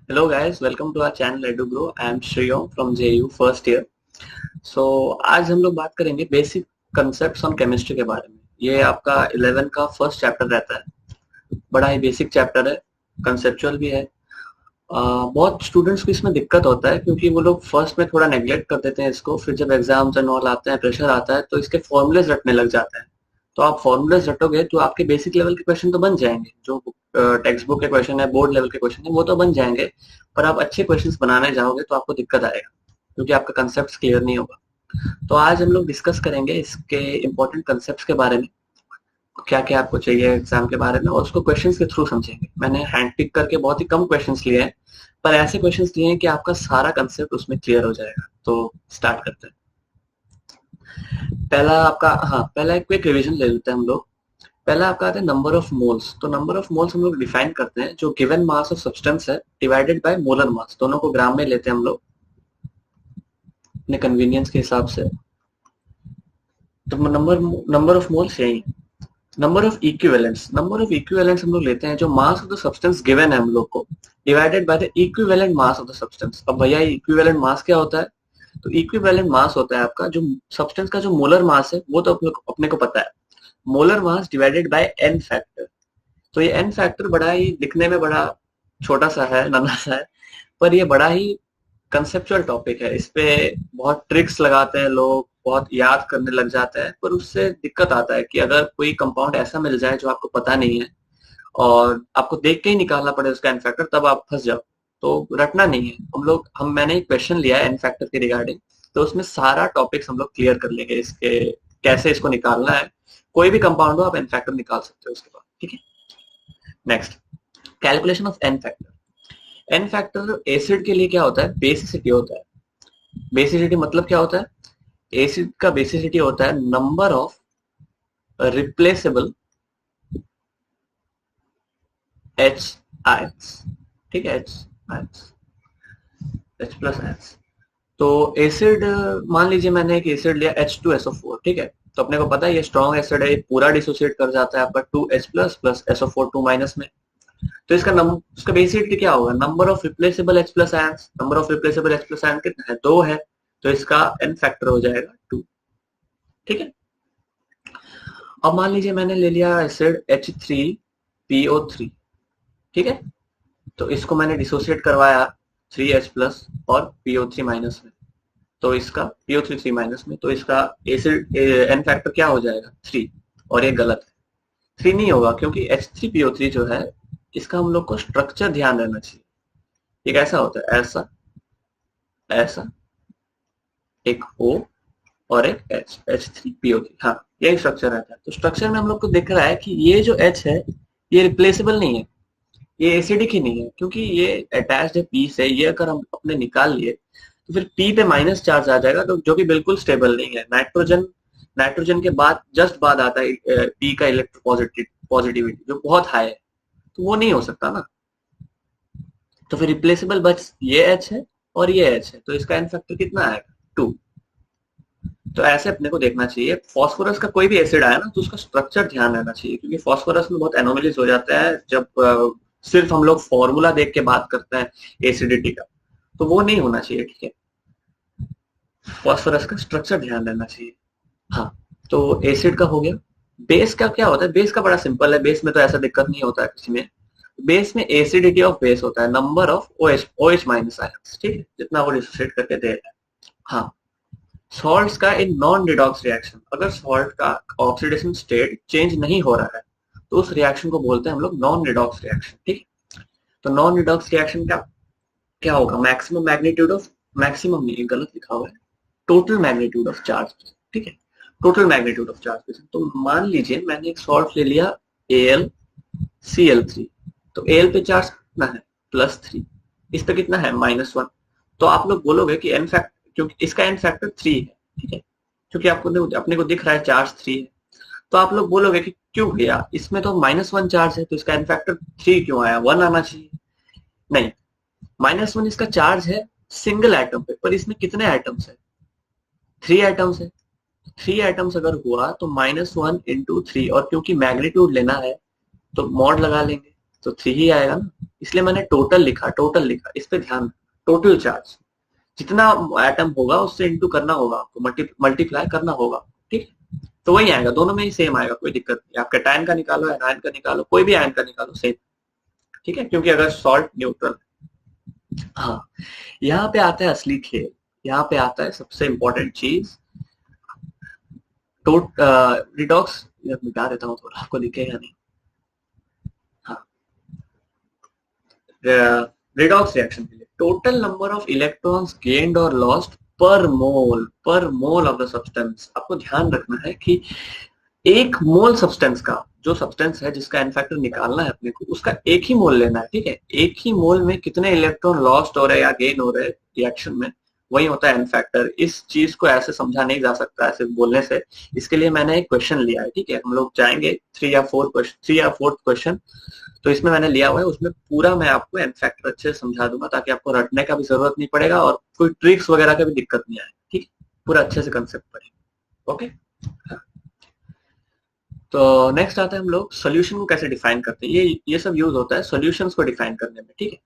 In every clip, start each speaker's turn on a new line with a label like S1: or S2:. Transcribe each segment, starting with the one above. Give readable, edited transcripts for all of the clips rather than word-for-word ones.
S1: Hello guys, welcome to our channel Edu Grow. I am Shriyo from JU first year. So आज हम लोग बात करेंगे basic concepts on chemistry के बारे में। ये आपका 11 का फर्स्ट चैप्टर रहता है। बड़ा ही बेसिक चैप्टर है, कंसेप्चुअल भी है। बहुत स्टूडेंट्स को इसमें दिक्कत होता है क्योंकि वो लोग फर्स्ट में थोड़ा नेग्लेक्ट कर देते हैं इसको, फिर जब एग्जाम्स एंड ऑल आते हैं, प्रेशर आता है तो इसके फॉर्मूलेज रटने लग जाते हैं। तो आप फॉर्मूलेज रटोगे तो आपके बेसिक लेवल के क्वेश्चन तो बन जाएंगे, जो टेक्स्ट बुक के क्वेश्चन है, बोर्ड लेवल के क्वेश्चन है, वो तो बन जाएंगे। पर आप अच्छे क्वेश्चन बनाने जाओगे तो आपको दिक्कत आएगा क्योंकि आपका कंसेप्ट क्लियर नहीं होगा। तो आज हम लोग डिस्कस करेंगे इसके इम्पोर्टेंट कंसेप्ट के बारे में, क्या क्या आपको चाहिए एग्जाम के बारे में, और उसको क्वेश्चंस के थ्रू समझेंगे। मैंने हैंड पिक करके बहुत ही कम क्वेश्चंस लिए हैं, पर ऐसे क्वेश्चंस लिए हैं कि आपका सारा कंसेप्ट उसमें क्लियर हो जाएगा। तो स्टार्ट करते हैं। पहला एक क्विक रिवीजन ले लेते हैं हम लोग। पहला आपका आता है नंबर ऑफ मोल्स। तो नंबर ऑफ मोल्स हम लोग डिफाइन करते हैं जो गिवन मास ऑफ सब्सटेंस है डिवाइडेड बाय मोलर मास। दोनों को ग्राम में लेते हैं हम लोग अपने कन्वीनियंस के हिसाब से। तो नंबर ऑफ मोल्स यही है। नंबर ऑफ इक्विवेलेंट्स हम लोग लेते हैं जो mass of the substance given है हम लोग को, divided by the equivalent mass of the substance. अब भैया इक्विवेलेंट मास क्या होता है? तो इक्विवेलेंट मास होता है आपका जो सब्सटेंस का जो मोलर मास है, वो तो अपने को पता है, molar mass divided by N factor. तो ये एन फैक्टर बड़ा ही दिखने में बड़ा छोटा सा है, नन्हा सा है, पर ये बड़ा ही कंसेप्चुअल टॉपिक है। इस पे बहुत ट्रिक्स लगाते हैं लोग, बहुत याद करने लग जाते हैं, पर उससे दिक्कत आता है कि अगर कोई कंपाउंड ऐसा मिल जाए जो आपको पता नहीं है और आपको देख के ही निकालना पड़े उसका एन फैक्टर, तब आप फंस जाओ। तो रटना नहीं है। मैंने एक क्वेश्चन लिया है एन फैक्टर के रिगार्डिंग, तो उसमें सारा टॉपिक्स हम लोग क्लियर कर लेंगे, इसके कैसे इसको निकालना है। कोई भी कंपाउंड हो आप एन फैक्टर निकाल सकते हो उसके बाद, ठीक है। Next, calculation of N factor. N factor acid के लिए क्या होता है? बेसिसिटी होता है। बेसिसिटी मतलब क्या होता है? एसिड का बेसिसिटी होता है number of replaceable H ions, ठीक है, H ions, H plus ions. तो एसिड, मान लीजिए मैंने एक एसिड लिया H2SO4, ठीक है। तो अपने को पता है ये स्ट्रॉन्ग एसिड है, ये पूरा डिसोसिएट कर जाता है आपका 2H प्लस SO4 2 माइनस में। तो इसका बेसिसिटी क्या होगा? Number of replaceable H plus ions. Number of replaceable H plus ion कितना है? 2 है। तो इसका एन फैक्टर हो जाएगा 2, ठीक है। अब मान लीजिए मैंने ले लिया एसिड H3PO3, ठीक है। तो इसको मैंने डिसोसिएट करवाया 3H प्लस और PO3 माइनस में। तो इसका PO3 3 माइनस में, तो इसका एसिड एन फैक्टर क्या हो जाएगा? 3। और ये गलत है, 3 नहीं होगा, क्योंकि H3PO3 जो है इसका हम लोग को स्ट्रक्चर ध्यान रहना चाहिए। ये कैसा होता है? ऐसा, ऐसा, एक O और एक H, H3PO3, हाँ यही स्ट्रक्चर रहता है। तो स्ट्रक्चर में हम लोग को दिख रहा है कि ये जो H है ये रिप्लेसेबल नहीं है, ये एसिडिक ही नहीं है, क्योंकि ये अटैच्ड है P से। ये अगर हम अपने निकाल लिए तो फिर P पे माइनस चार्ज आ जाएगा, तो जो कि बिल्कुल स्टेबल नहीं है। नाइट्रोजन के बाद जस्ट बाद आता है P का पॉजिटिविटी जो बहुत हाई है, तो वो नहीं हो सकता ना। तो फिर रिप्लेसेबल बस ये H है और ये H है, तो इसका एन फैक्टर कितना आएगा? 2। तो ऐसे अपने को देखना चाहिए। फॉस्फोरस का कोई भी एसिड आया ना तो उसका स्ट्रक्चर ध्यान रहना चाहिए, क्योंकि फॉस्फोरस में बहुत एनोमलीज हो जाता है जब सिर्फ हम लोग फॉर्मूला देख के बात करते हैं एसिडिटी का, तो वो नहीं होना चाहिए, ठीक है। फॉस्फोरस का स्ट्रक्चर ध्यान रहना चाहिए। हाँ, तो एसिड का हो गया। बेस का क्या होता है? बेस का बड़ा सिंपल है, बेस में तो ऐसा दिक्कत नहीं होता है किसी में। बेस में एसिडिटी ऑफ बेस होता है number of OH minus ions, ठीक है, जितना वो डिसोसिएट करके दे रहा है। हाँ, सॉल्ट्स का इन नॉन रिडॉक्स रिएक्शन, अगर सॉल्ट का ऑक्सीडेशन स्टेट चेंज नहीं हो रहा है तो उस रिएक्शन को बोलते हैं हम लोग नॉन रिडॉक्स रिएक्शन, ठीक है। तो नॉन रिडॉक्स रिएक्शन का क्या होगा? मैक्सिमम मैग्नीट्यूड ऑफ, मैक्सिमम नहीं, गलत लिखा हुआ है, टोटल मैग्नीट्यूड ऑफ चार्ज, ठीक है, टोटल मैग्नीट्यूड ऑफ चार्ज। तो मान लीजिए मैंने एक सॉल्ट ले लिया AlCl3, तो Al पे चार्ज कितना है? +3, इस पे कितना है? -1। तो आप लोग बोलोगे कि एन फैक्टर, क्योंकि इसका एन फैक्टर 3 है, ठीक है, क्योंकि आपको अपने को दिख रहा है चार्ज 3 है। तो आप लोग बोलोगे कि क्यों भैया, इसमें तो -1 चार्ज है, तो इसका एन फैक्टर 3 क्यों आया? 1 आना चाहिए। नहीं, -1 इसका चार्ज है सिंगल एटम पे, पर इसमें कितने एटम्स है? 3 एटम्स है। 3 एटम्स अगर हुआ तो -1 × 3, और क्योंकि मैग्नीट्यूड लेना है तो मॉड लगा लेंगे, तो 3 ही आएगा ना, इसलिए मैंने टोटल लिखा, टोटल लिखा। इस पे ध्यान, टोटल चार्ज जितना एटम होगा उससे इंटू करना होगा आपको, मल्टीप्लाई करना होगा, ठीक। तो वही आएगा, दोनों में ही सेम आएगा, कोई दिक्कत नहीं। आप कैटायन का निकालो, एनायन का निकालो, कोई भी आयन का निकालो, सेम, ठीक है, क्योंकि अगर सॉल्ट न्यूट्रल। हाँ, यहाँ पे आता है असली खेल, यहाँ पे आता है सबसे इंपॉर्टेंट चीज, रिडॉक्स मिटा देता हूँ थोड़ा, आपको दिखेगा नहीं। हाँ, रिडॉक्स रिएक्शन के लिए total number of electrons gained और लॉस्ट पर मोल ऑफ द सब्सटेंस। आपको ध्यान रखना है कि एक मोल सब्सटेंस का, जो सब्सटेंस है जिसका एन फैक्टर निकालना है अपने को, उसका एक ही मोल लेना है, ठीक है। एक ही मोल में कितने इलेक्ट्रॉन लॉस्ट हो रहे हैं या गेन हो रहे हैं रिएक्शन में, वही होता है एन फैक्टर। इस चीज को ऐसे समझा नहीं जा सकता ऐसे बोलने से, इसके लिए मैंने एक क्वेश्चन लिया है, ठीक है। हम लोग जाएंगे 3 या 4th क्वेश्चन, तो इसमें मैंने लिया हुआ है, उसमें पूरा मैं आपको एन फैक्टर अच्छे से समझा दूंगा, ताकि आपको रटने का भी जरूरत नहीं पड़ेगा और कोई ट्रिक्स वगैरह का भी दिक्कत नहीं आए, ठीक, पूरा अच्छे से कंसेप्ट पढ़ेंगे, ओके। तो नेक्स्ट आता है हम लोग सोल्यूशन को कैसे डिफाइन करते हैं। ये सब यूज होता है सोल्यूशंस को डिफाइन करने में, ठीक है,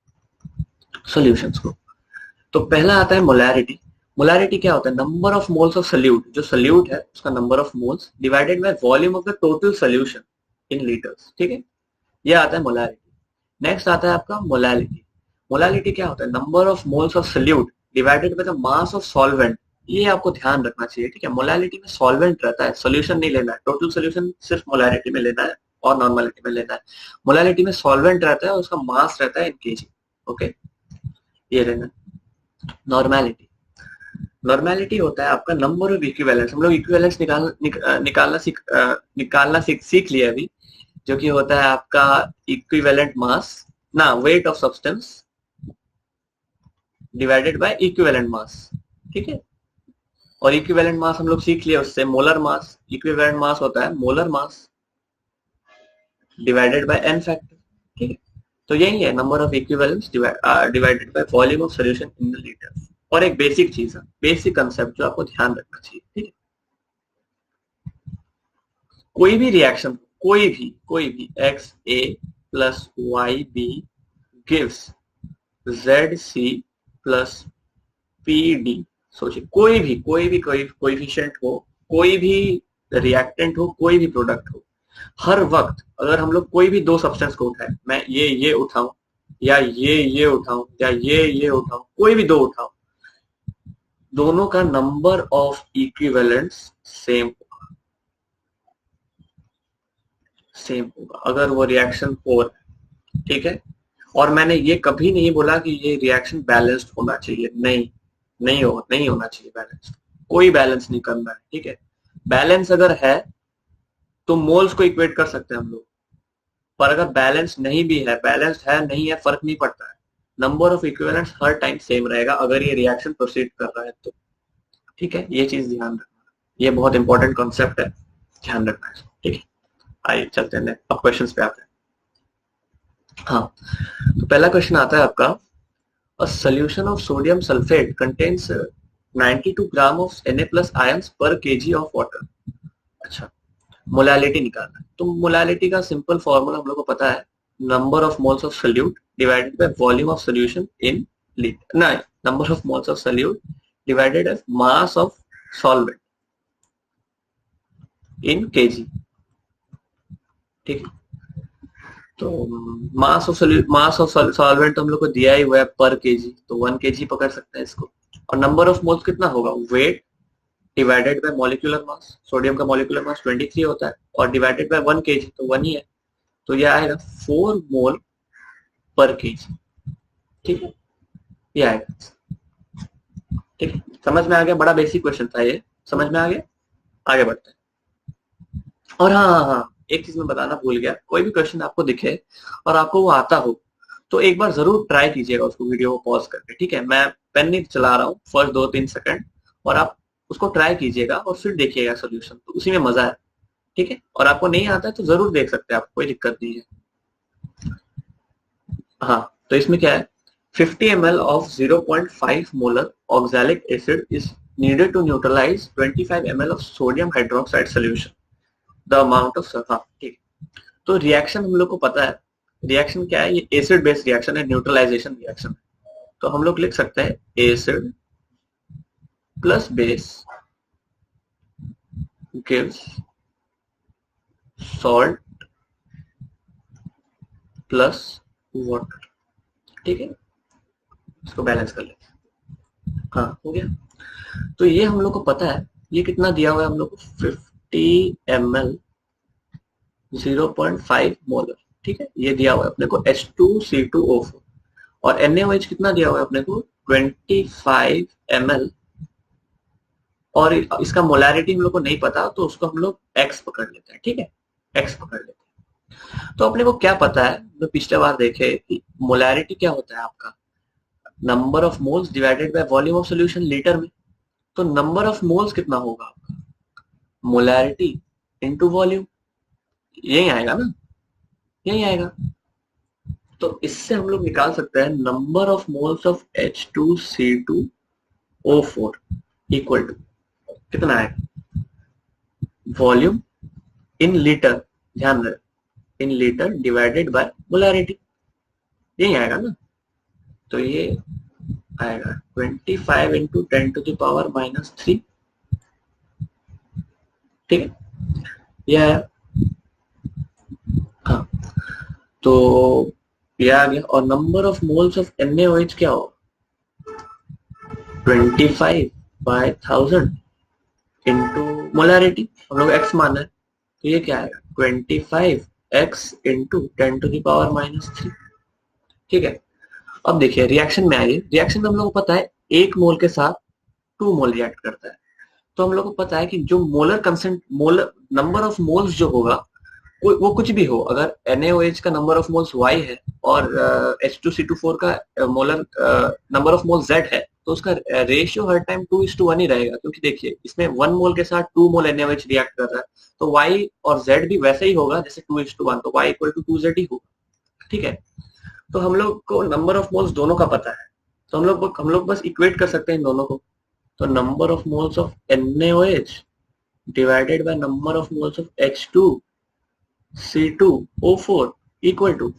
S1: सोल्यूशंस को। तो पहला आता है मोलैरिटी। मोलैरिटी क्या होता है, number of moles of solute, जो सोल्यूट है उसका number of moles divided by volume of the total solution in litres, ठीक है, ये आता है मोलैरिटी। नेक्स्ट आता है आपका मोलैलिटी। मोलैलिटी क्या होता है, number of moles of solute divided by the mass of solvent. ये आपको ध्यान रखना चाहिए, ठीक है। मोलैलिटी में सॉल्वेंट रहता है, सोल्यूशन नहीं लेना है, टोटल सोल्यूशन सिर्फ मोलैलिटी में लेना है और नॉर्मलिटी में लेना है। मोलैलिटी में सॉल्वेंट रहता है और उसका मास रहता है इन केजी, ओके, ये लेना। नॉर्मलिटी, नॉर्मलिटी होता है आपका नंबर ऑफ इक्विवेलेंस। हम लोग इक्विवेलेंस निकालना सीख लिया अभी, जो कि होता है आपका इक्विवेलेंट मास ना weight of substance divided by equivalent mass, ठीक है। और इक्विवेलेंट मास हम लोग सीख लिया उससे मोलर मास। इक्विवेलेंट मास होता है molar mass divided by N factor, ठीक है। तो यही है number of equivalence divided by volume of solution in the litre. और एक बेसिक चीज है, बेसिक कंसेप्ट जो आपको ध्यान रखना चाहिए, ठीक है। कोई भी रिएक्शन, कोई भी X A plus Y B gives Z C plus P D. सोचिए, कोई भी कोएफिशिएंट हो, कोई भी रिएक्टेंट हो, कोई भी प्रोडक्ट हो, हर वक्त अगर हम लोग कोई भी दो सब्सटेंस को उठाए, मैं ये उठाऊं या ये उठाऊं या ये उठाऊं, कोई भी दो उठाऊं, दोनों का नंबर ऑफ इक्विवेलेंट्स सेम होगा अगर वो रिएक्शन हो रहा है, ठीक है। और मैंने ये कभी नहीं बोला कि ये रिएक्शन बैलेंस्ड होना चाहिए, नहीं होना चाहिए बैलेंस, कोई बैलेंस नहीं करना है, ठीक है। बैलेंस अगर है तो मोल्स को इक्वेट कर सकते हैं हम लोग, पर अगर बैलेंस नहीं भी है, बैलेंस्ड है नहीं है, फर्क नहीं पड़ता है, number of equivalents her time same रहेगा अगर ये रिएक्शन प्रोसीड कर रहा है तो, ठीक है। ये चीज ध्यान रखना, ये बहुत इंपॉर्टेंट कॉन्सेप्ट है, ध्यान रखना है, ठीक है। आइए चलते हैं अब क्वेश्चंस पे आते हैं। हाँ, तो पहला क्वेश्चन आता है आपका, a solution of sodium sulfate contains 92 gram of Na+ ions per kg of water। अच्छा, मोलैलिटी निकालना है, तो मोलैलिटी का सिंपल फॉर्मूला हम लोग को पता है, number of moles of solute divided by volume of solution in litre, ना, number of moles of solute divided by mass of solvent in kg, ठीक है। तो मास ऑफ सॉल्वेंट तो हम लोग को दिया ही हुआ है पर केजी, तो 1 kg पकड़ सकते हैं इसको। और नंबर ऑफ मोल्स कितना होगा, weight divided by molecular mass, sodium का मॉलिक्यूलर मास 23 होता है और डिवाइडेड बाय 1 kg, तो 1 ही है, तो ये आएगा 4 मोल पर केजी, ठीक है, ये आएगा, ठीक है। समझ में आ गया, बड़ा बेसिक क्वेश्चन था ये, समझ में आ गया, आगे बढ़ते हैं। और हाँ, एक चीज मैं बताना भूल गया, कोई भी क्वेश्चन आपको दिखे और आपको वो आता हो तो एक बार जरूर ट्राई कीजिएगा उसको, वीडियो को पॉज करके, ठीक है। मैं पेन नहीं चला रहा हूँ, फर्स्ट 2-3 सेकंड, और आप उसको ट्राई कीजिएगा और फिर देखिएगा सोल्यूशन, तो उसी में मजा है, ठीक है। और आपको नहीं आता है तो जरूर देख सकते हैं आप, कोई दिक्कत नहीं है। हाँ, तो इसमें क्या है, 50 ml of 0.5 molar oxalic acid is needed to neutralize 25 ml of sodium hydroxide solution, the amount of sulphur, ठीक। तो रिएक्शन हम लोग को पता है, रिएक्शन क्या है, ये एसिड बेस रिएक्शन है, न्यूट्रलाइजेशन रिएक्शन है। तो हम लोग लिख सकते हैं acid plus base gives salt plus water. ठीक है, इसको बैलेंस कर लेते हैं। हाँ हो गया। तो ये हम लोग को पता है, ये कितना दिया हुआ है हम लोग को, 50 ml 0.5 मोलर। ठीक है, ये दिया हुआ है अपने को H2C2O4। और NaOH कितना दिया हुआ है अपने को, 25 ml। और इसका मोलैरिटी हम लोग को नहीं पता, तो उसको हम लोग x पकड़ लेते हैं। ठीक है, x पकड़ लेते हैं। तो अपने को क्या पता है, जो पिछले बार देखे कि मोलैरिटी क्या होता है आपका, number of moles divided by volume of solution litre में। तो नंबर ऑफ मोल्स कितना होगा आपका, मोलैरिटी इनटू वॉल्यूम, यही आएगा ना, यही आएगा। तो इससे हम लोग निकाल सकते हैं number of moles of H2C2O4 equal to कितना आएगा, वॉल्यूम इन लीटर, ध्यान रहे in litre divided by molarity, यही आएगा ना। तो ये आएगा 25 इंटू 10⁻⁻3। ठीक है, यह है। हाँ, तो ये आ गया। और number of moles of NaOH क्या हो, 25/1000 इंटू मोलैरिटी, हम लोग x माना है, तो ये क्या आएगा 25x इंटू 10⁻⁻3। ठीक है, अब देखिए रिएक्शन में आइए। रिएक्शन में हम लोग को पता है 1 मोल के साथ 2 मोल रिएक्ट करता है। तो हम लोग को पता है कि जो molar consent, molar number of moles जो होगा, वो कुछ भी हो, अगर NaOH का नंबर ऑफ मोल्स y है और H2C2O4 का molar number of moles z है, तो उसका रेशियो हर टाइम 2:1 ही रहेगा। क्योंकि देखिए इसमें 1 मोल के साथ 2 मोल NaOH रिएक्ट कर रहा है, तो y और z भी वैसे ही होगा जैसे 2:1, तो y इक्वल टू 2z ही होगा। ठीक है, तो हम लोग को नंबर ऑफ मोल्स दोनों का पता है, तो हम लोग बस इक्वेट कर सकते हैं इन दोनों को। तो number of moles of NaOH divided by number of moles of H2C2O4 equal to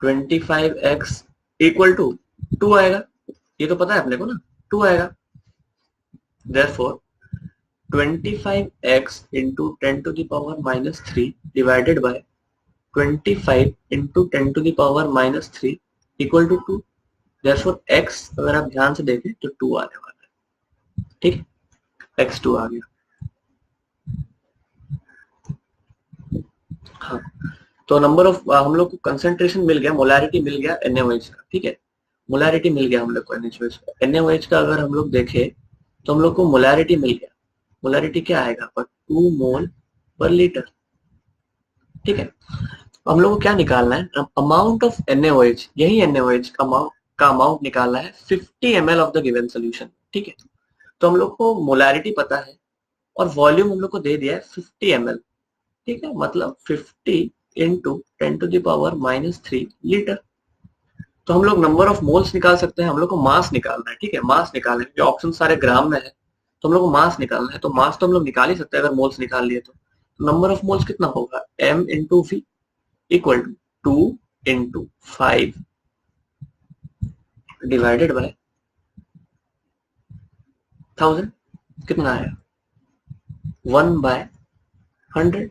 S1: 25x equal to 2 आएगा। ये तो पता है अपने को ना, 2 आएगा। therefore 25x into 10⁻⁻3 divided by 25 into 10⁻⁻3 equal to 2। therefore x अगर आप ध्यान से देखें तो 2 आने वाला है। ठीक है, x2 आ गया। हाँ, तो नंबर ऑफ हम लोग को कंसेंट्रेशन मिल गया, मोलैरिटी मिल गया NaOH का। ठीक है, मोलैरिटी मिल गया हम लोग को NaOH का। अगर हम लोग देखें तो हम लोग को मोलैरिटी मिल गया। मोलैरिटी क्या आएगा पर 2 मोल पर लीटर। ठीक है, हम लोग को क्या निकालना है, अमाउंट ऑफ NaOH, यही NaOH का अमाउंट निकालना है 50 ml of the given solution. ठीक है, तो हम लोग को मोलैरिटी पता है और वॉल्यूम हम लोग को दे दिया है 50 ml। ठीक है, मतलब 50 इंटू 10⁻⁻3 लीटर। तो हम लोग नंबर ऑफ मोल्स निकाल सकते हैं, हम लोग को मास निकालना है। ठीक है, मास निकालना है, ऑप्शन सारे ग्राम में है, तो हम लोग को मास निकालना है। तो मास तो हम लोग निकाल ही सकते हैं अगर मोल्स निकाल लिए तो। नंबर ऑफ मोल्स कितना होगा, m into v equal to 2 into 5 divided by 1000, कितना आया 1/100।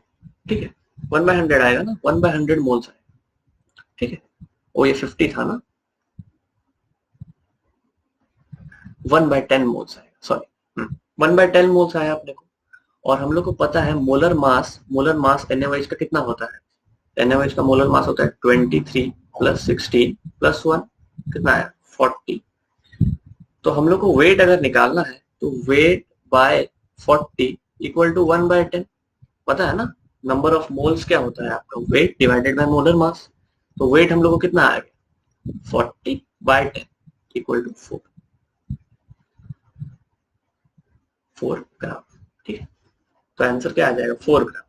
S1: ठीक है, 1/100 आएगा ना, 1/100 मोल्स आएगा। ठीक है, वो ये 50 था ना, 1/10 मोल्स आएगा, सॉरी 1/10 मोल्स आया अपने को। और हम लोग को पता है मोलर मास NaOH का कितना होता है, NaOH का मोलर मास होता है 23 + 16 + 1, कितना आया 40। तो हम लोग को वेट अगर निकालना है तो वेट बाय 40 इक्वल टू 1/10, पता है ना। नंबर ऑफ मोल्स क्या होता है आपका, weight divided by molar mass. तो वेट हम लोग को कितना आ गया 40/10 इक्वल टू 4 ग्राम। ठीक है, तो आंसर क्या आ जाएगा 4 ग्राम,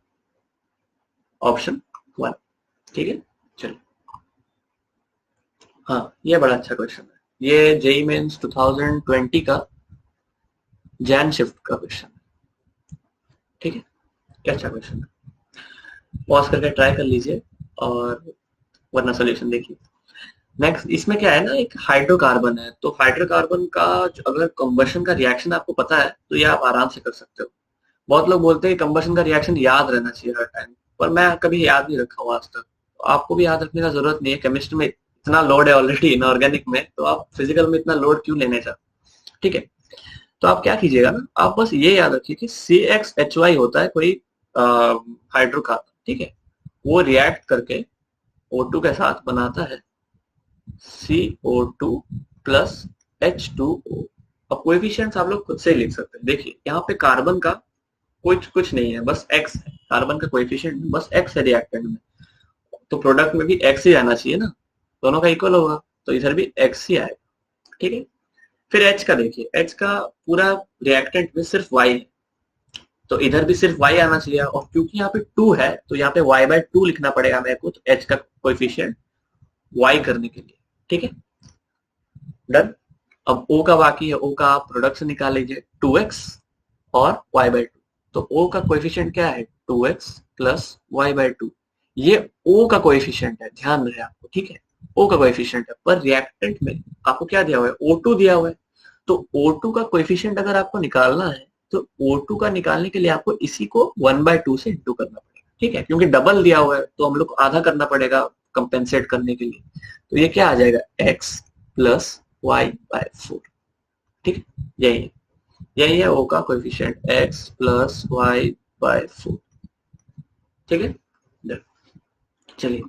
S1: ऑप्शन 1। ठीक है, चलिए। हाँ, ये बड़ा अच्छा क्वेश्चन है, ये जेईई मेंस 2020 का जैन शिफ्ट का क्वेश्चन है। ठीक है, क्या अच्छा क्वेश्चन है, पॉज करके ट्राई कर लीजिए और वरना सोल्यूशन देखिए। नेक्स्ट इसमें क्या है ना, एक हाइड्रोकार्बन है, तो हाइड्रोकार्बन का अगर कंबशन का रिएक्शन आपको पता है तो ये आप आराम से कर सकते हो। बहुत लोग बोलते हैं कंबशन का रिएक्शन याद रहना चाहिए हर टाइम, पर मैं कभी याद नहीं रखा हूँ आज तक। तो आपको भी याद रखने का जरूरत नहीं है, केमिस्ट्री में इतना लोड है ऑलरेडी इनऑर्गेनिक में, तो आप फिजिकल में इतना लोड क्यों लेने चाहते, ठीक है। तो आप क्या कीजिएगा ना, आप बस ये याद रखिए कि CXHY होता है कोई हाइड्रोकार्बन, ठीक है। वो रिएक्ट करके O2 के साथ बनाता है CO2 प्लस H2O। अब कोएफिशिएंट्स आप लोग खुद से ही लिख सकते हैं। देखिए यहाँ पे कार्बन का कुछ नहीं है, बस x है। कार्बन का कोएफिशिएंट बस x है रिएक्टेंट में, तो प्रोडक्ट में भी x ही आना चाहिए ना, दोनों का इक्वल होगा, तो इधर भी x ही आएगा, ठीक है। फिर H का देखिए, H का पूरा रिएक्टेंट में सिर्फ Y है, तो इधर भी सिर्फ Y आना चाहिए, और क्योंकि यहाँ पे 2 है तो यहाँ पे y/2 लिखना पड़ेगा मेरे को, तो H का कोएफिशिएंट Y करने के लिए, ठीक है, डन। अब O का बाकी है, O का आप प्रोडक्ट से निकाल लीजिए 2x और y/2, तो O का कोएफिशिएंट क्या है 2x प्लस y/2। ये O का कोएफिशिएंट है, ध्यान रहे आपको, ठीक है, O का कोएफिशिएंट है, पर रिएक्टेंट में आपको क्या दिया हुआ है O2 दिया हुआ है, तो O2 का कोएफिशिएंट अगर आपको निकालना है तो O2 का निकालने के लिए आपको इसी को 1/2 से इंटू करना पड़ेगा, ठीक है, क्योंकि डबल दिया हुआ है तो हम लोग को आधा करना पड़ेगा कंपेंसेट करने के लिए, तो ये क्या आ जाएगा x प्लस y/4, ठीक है, यही है O का कोएफिशिएंट x प्लस y/4, ठीक है। चलिए,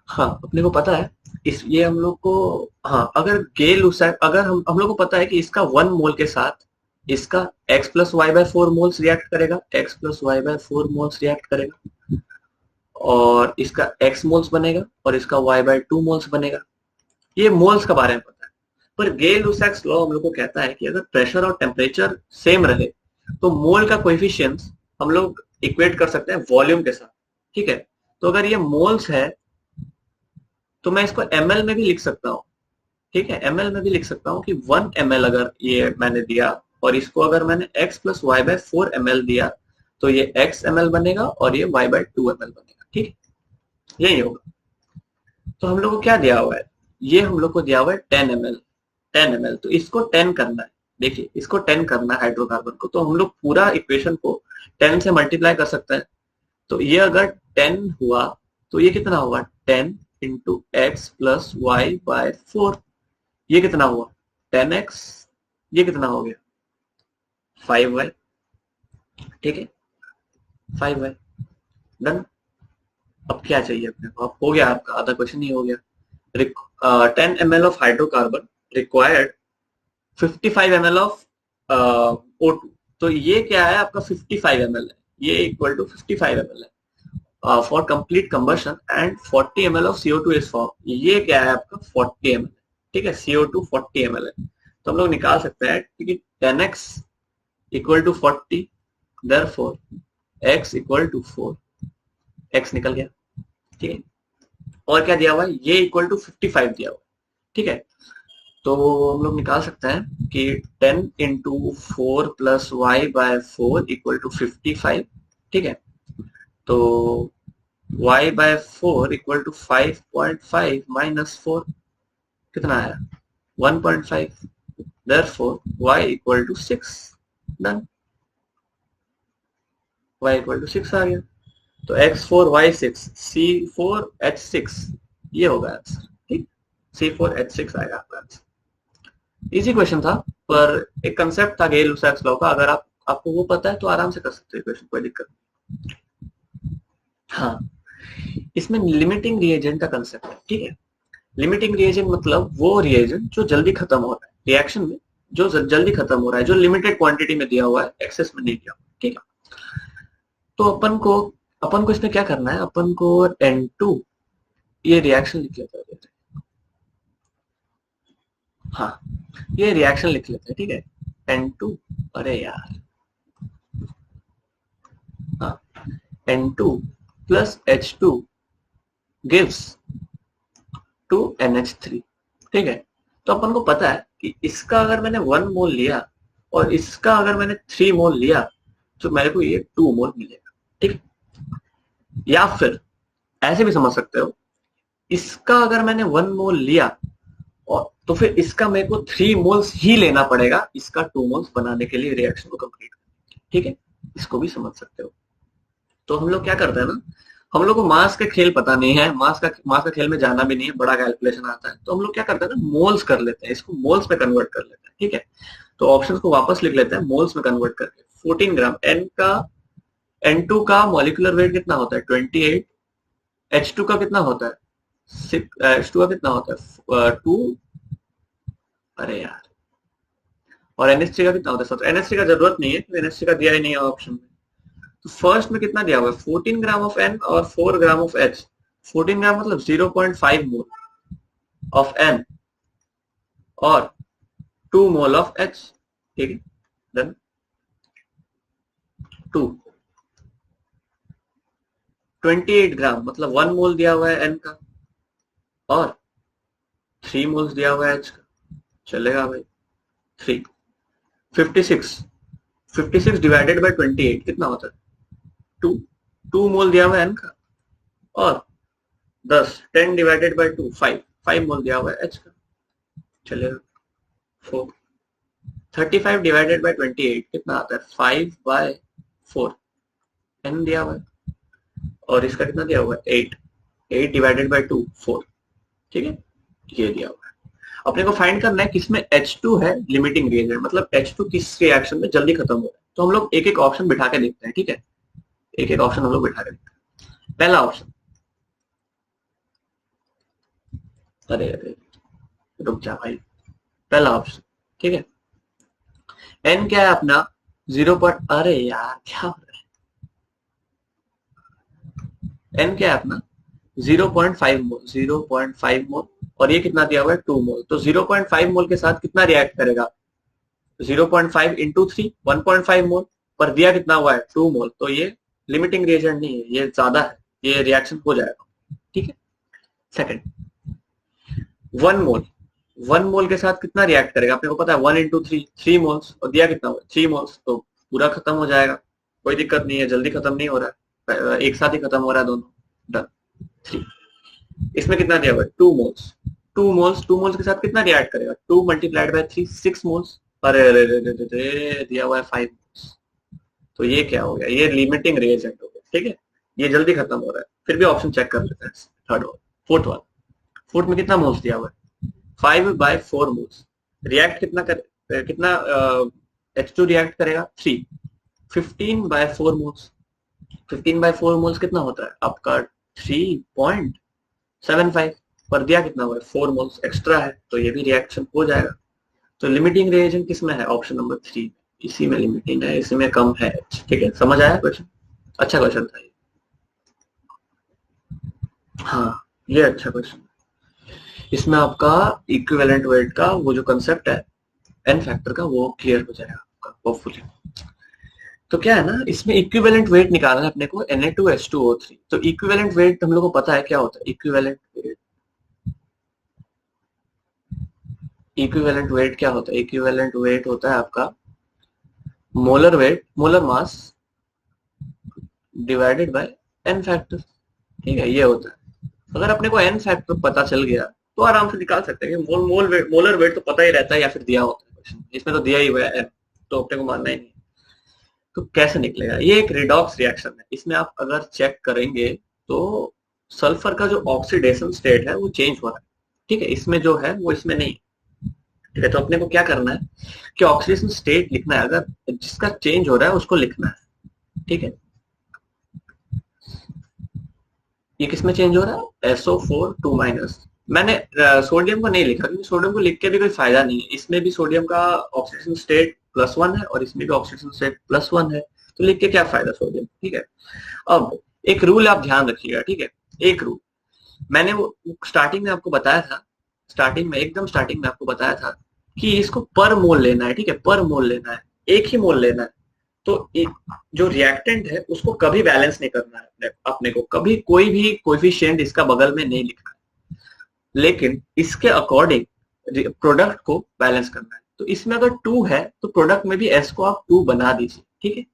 S1: हाँ अपने को पता है इस ये हम लोग को, हाँ अगर गेल लुसाक, अगर हम लोग को पता है कि इसका 1 मोल के साथ इसका x plus y/4 moles react करेगा, x plus y/4 moles react करेगा, और इसका x मोल्स बनेगा और इसका y/2 मोल्स बनेगा। ये मोल्स के बारे में पता है, पर गेल लुसाक्स लॉ हम लोग को कहता है कि अगर प्रेशर और टेम्परेचर सेम रहे तो मोल का कोएफिशिएंट्स हम लोग इक्वेट कर सकते हैं वॉल्यूम के साथ, ठीक है। तो अगर ये मोल्स है तो मैं इसको ml में भी लिख सकता हूँ, ठीक है, ml में भी लिख सकता हूँ कि 1 ml अगर ये मैंने दिया और इसको अगर मैंने x प्लस y/4 ml दिया तो ये x ml बनेगा और ये y/2 ml बनेगा, ठीक है, यही होगा। तो हम लोग को क्या दिया हुआ है, ये हम लोग को दिया हुआ है 10 ml, तो इसको 10 करना है। देखिए इसको 10 करना है हाइड्रोकार्बन को, तो हम लोग पूरा इक्वेशन को 10 से मल्टीप्लाई कर सकते हैं। तो ये अगर 10 हुआ तो ये कितना होगा 10 इंटू एक्स प्लस y/4, ये कितना हुआ 10x, ये कितना हो गया 5y, ठीक है, 5y, डन। अब क्या चाहिए अपने को, अब हो गया आपका आधा क्वेश्चन ही हो गया। 10 ml of hydrocarbon required 55 ml of O2, तो ये क्या है आपका 55 ml है, ये इक्वल टू 55 ml है for complete combustion, and 40 ml of CO2 is for, ये क्या है आपका 40 ml, ठीक है, CO2 40 ml है। तो हम लोग निकाल सकते हैं कि 10x equal to 40, therefore x equal to 4, x निकल गया, ठीक है। और क्या दिया हुआ है, ये इक्वल टू 55 दिया हुआ है, ठीक है। तो हम लोग निकाल सकते हैं कि 10 into 4 plus y/4 equal to 55, ठीक है। तो y/4 इक्वल टू 5.5 माइनस 4 कितना आया 1.5, therefore y equal to 6, done, y equal to 6 आ गया। तो x4 y6 C4H6 ये होगा आंसर, ठीक, C4H6 आएगा आपका आंसर। इजी क्वेश्चन था, पर एक कंसेप्ट था गेल लुसाक्स लॉ का, अगर आपको वो पता है तो आराम से कर सकते हैं क्वेश्चन, कोई दिक्कत नहीं। हाँ, इसमें लिमिटिंग रिएजेंट का कंसेप्ट है, ठीक है। लिमिटिंग रिएजेंट मतलब वो रिएजेंट जो जल्दी खत्म हो रहा है रिएक्शन में, जो जल्दी खत्म हो रहा है, जो लिमिटेड क्वांटिटी में दिया हुआ है, एक्सेस में नहीं दिया हुआ, ठीक है। तो अपन को इसमें क्या करना है, अपन को N2 ये रिएक्शन लिख लेते हैं, हाँ ये रिएक्शन लिख लेते हैं, ठीक है, N2, अरे यार, हाँ N2 plus H2 gives 2NH3, ठीक है। तो अपन को पता है कि इसका अगर मैंने 1 मोल लिया और इसका अगर मैंने 3 मोल लिया तो मेरे को ये 2 मोल मिलेगा, ठीक है। या फिर ऐसे भी समझ सकते हो, इसका अगर मैंने 1 मोल लिया और तो फिर इसका मेरे को 3 मोल्स ही लेना पड़ेगा इसका 2 मोल्स बनाने के लिए रिएक्शन को कंप्लीट करने के लिए, ठीक है, इसको भी समझ सकते हो। तो हम लोग क्या करते हैं ना, हम लोग को मास का खेल पता नहीं है, मास का खेल में जाना भी नहीं है, बड़ा कैलकुलेशन आता है, तो हम लोग क्या करते हैं ना, मोल्स कर लेते हैं, इसको मोल्स में कन्वर्ट कर लेते हैं, ठीक है। तो ऑप्शन को वापस लिख लेते हैं मोल्स में कन्वर्ट करके। 14 ग्राम N2 का मॉलिक्यूलर वेट कितना होता है 28, H2 का कितना होता है H2 का कितना होता है 2, अरे यार, और NH3 का कितना होता है 17। NH3 का जरूरत नहीं है, NH3 का दिया ही नहीं है ऑप्शन में। तो फर्स्ट में कितना दिया हुआ है 14 ग्राम ऑफ N और 4 ग्राम ऑफ H। 14 ग्राम मतलब 0.5 मोल ऑफ N और 2 मोल ऑफ H, ठीक है। देन 28 ग्राम मतलब 1 मोल दिया हुआ है N का और 3 मोल्स दिया हुआ है H का, चलेगा भाई। 3 56 डिवाइडेड बाय 28 कितना होता है 2 मोल दिया हुआ है N का और 10 डिवाइडेड बाय 2 5 मोल दिया हुआ है H का, चलेगा। 4 35 डिवाइडेड बाय 28 कितना आता है 5/4, N दिया हुआ है और इसका कितना दिया हुआ है 8 डिवाइडेड बाय 2 4, ठीक है, ये दिया हुआ है। अपने को फाइंड करना है किसमें H2 है लिमिटिंग रिएजेंट, मतलब H2 किस रिएक्शन में जल्दी खत्म हो रहा है। तो हम लोग एक एक ऑप्शन बिठा के देखते हैं, ठीक है, एक एक ऑप्शन हम लोग बिठा के देखते हैं। पहला ऑप्शन, अरे अरे रुक जा भाई, पहला ऑप्शन, ठीक है। N क्या है अपना 0. अरे यार क्या हो रहा है, N क्या है अपना 0.5 मोल, 0.5 मोल और ये कितना दिया हुआ है 2 मोल। तो 0.5 मोल के साथ कितना रिएक्ट करेगा 0.5 इंटू 3 1.5 मोल, पर दिया कितना हुआ है 2 मोल, तो ये लिमिटिंग रिएजेंट नहीं है, ये ज्यादा है, ये रिएक्शन हो जाएगा, ठीक है। सेकंड 1 मोल के साथ कितना रिएक्ट करेगा अपने को पता है 1 इंटू 3 मोल्स और दिया कितना हुआ 3 मोल्स, तो पूरा खत्म हो जाएगा, कोई दिक्कत नहीं है, जल्दी खत्म नहीं हो रहा है, एक साथ ही खत्म हो रहा है दोनों, डन। 3 इसमें कितना दिया हुआ है 2 मोल्स के साथ कितना रिएक्ट करेगा 2 मल्टीप्लाइड बाय 3 6 मोल्स, अरे अरे दिया हुआ है 5 मोल्स, तो ये क्या हो गया, ये लिमिटिंग रिएजेंट हो गया, ठीक है, ये जल्दी खत्म हो रहा है। फिर भी ऑप्शन चेक कर लेते हैं, थर्ड और फोर्थ में कितना मोल्स दिया हुआ है 5/4 मोल्स, रिएक्ट कितना H2 रिएक्ट करेगा 3, 15/4 मोल्स, 15/4 मोल्स कितना होता है आपका 3.75, पर दिया कितना हुआ है 4 मोल्स एक्स्ट्रा है, तो ये भी रिएक्शन हो जाएगा। तो लिमिटिंग रिएजेंट किसमें है ऑप्शन नंबर 3, इसी में लिमिटिंग है, इसी में कम है, ठीक है, समझ आया क्वेश्चन, अच्छा क्वेश्चन था ये, हाँ ये अच्छा क्वेश्चन। इसमें आपका इक्विवेलेंट वेट का वो जो कंसेप्ट है एन फैक्टर का वो क्लियर हो जाएगा आपका होपफुली। तो क्या है ना, इसमें इक्विवेलेंट वेट निकालना है अपने को Na2H2O3। तो इक्विवेलेंट वेट हम लोग को पता है क्या होता है, इक्विवेलेंट वेट क्या होता है, इक्विवेलेंट वेट होता है आपका molar weight, molar mass divided by N factor, ठीक है, ये होता है। अगर अपने को एन फैक्टर पता चल गया तो आराम से निकाल सकते हैं कि मोलर वेट तो पता ही रहता है या फिर दिया होता है क्वेश्चन, इसमें तो दिया ही हुआ है एन, तो अपने को मानना ही नहीं। तो कैसे निकलेगा, ये एक रिडॉक्स रिएक्शन है, इसमें आप अगर चेक करेंगे तो सल्फर का जो ऑक्सीडेशन स्टेट है वो चेंज हो रहा है, ठीक है, इसमें जो है वो इसमें नहीं, ठीक है। तो अपने को क्या करना है कि ऑक्सीडेशन स्टेट लिखना है, अगर जिसका चेंज हो रहा है उसको लिखना है, ठीक है। ये किसमें चेंज हो रहा है SO4 2-, मैंने सोडियम को नहीं लिखा क्योंकि सोडियम को लिख के भी कोई फायदा नहीं है, इसमें भी सोडियम का ऑक्सीडेशन स्टेट +1 है और इसमें भी ऑक्सीडेशन स्टेट +1 है, तो लिख के क्या फायदा सोडियम, ठीक है। अब एक रूल आप ध्यान रखिएगा, ठीक है, एक रूल मैंने वो स्टार्टिंग में आपको बताया था, एकदम स्टार्टिंग में आपको बताया था कि इसको पर मोल लेना है, ठीक है, पर मोल लेना है, एक ही मोल लेना है। तो जो रिएक्टेंट है उसको कभी बैलेंस नहीं करना है, अपने को कभी कोई भी कोएफिशिएंट इसका बगल में नहीं लिखना है, लेकिन इसके अकॉर्डिंग प्रोडक्ट को बैलेंस करना है। तो इसमें अगर 2 है तो प्रोडक्ट में भी S को आप 2 बना दीजिए, ठीक है,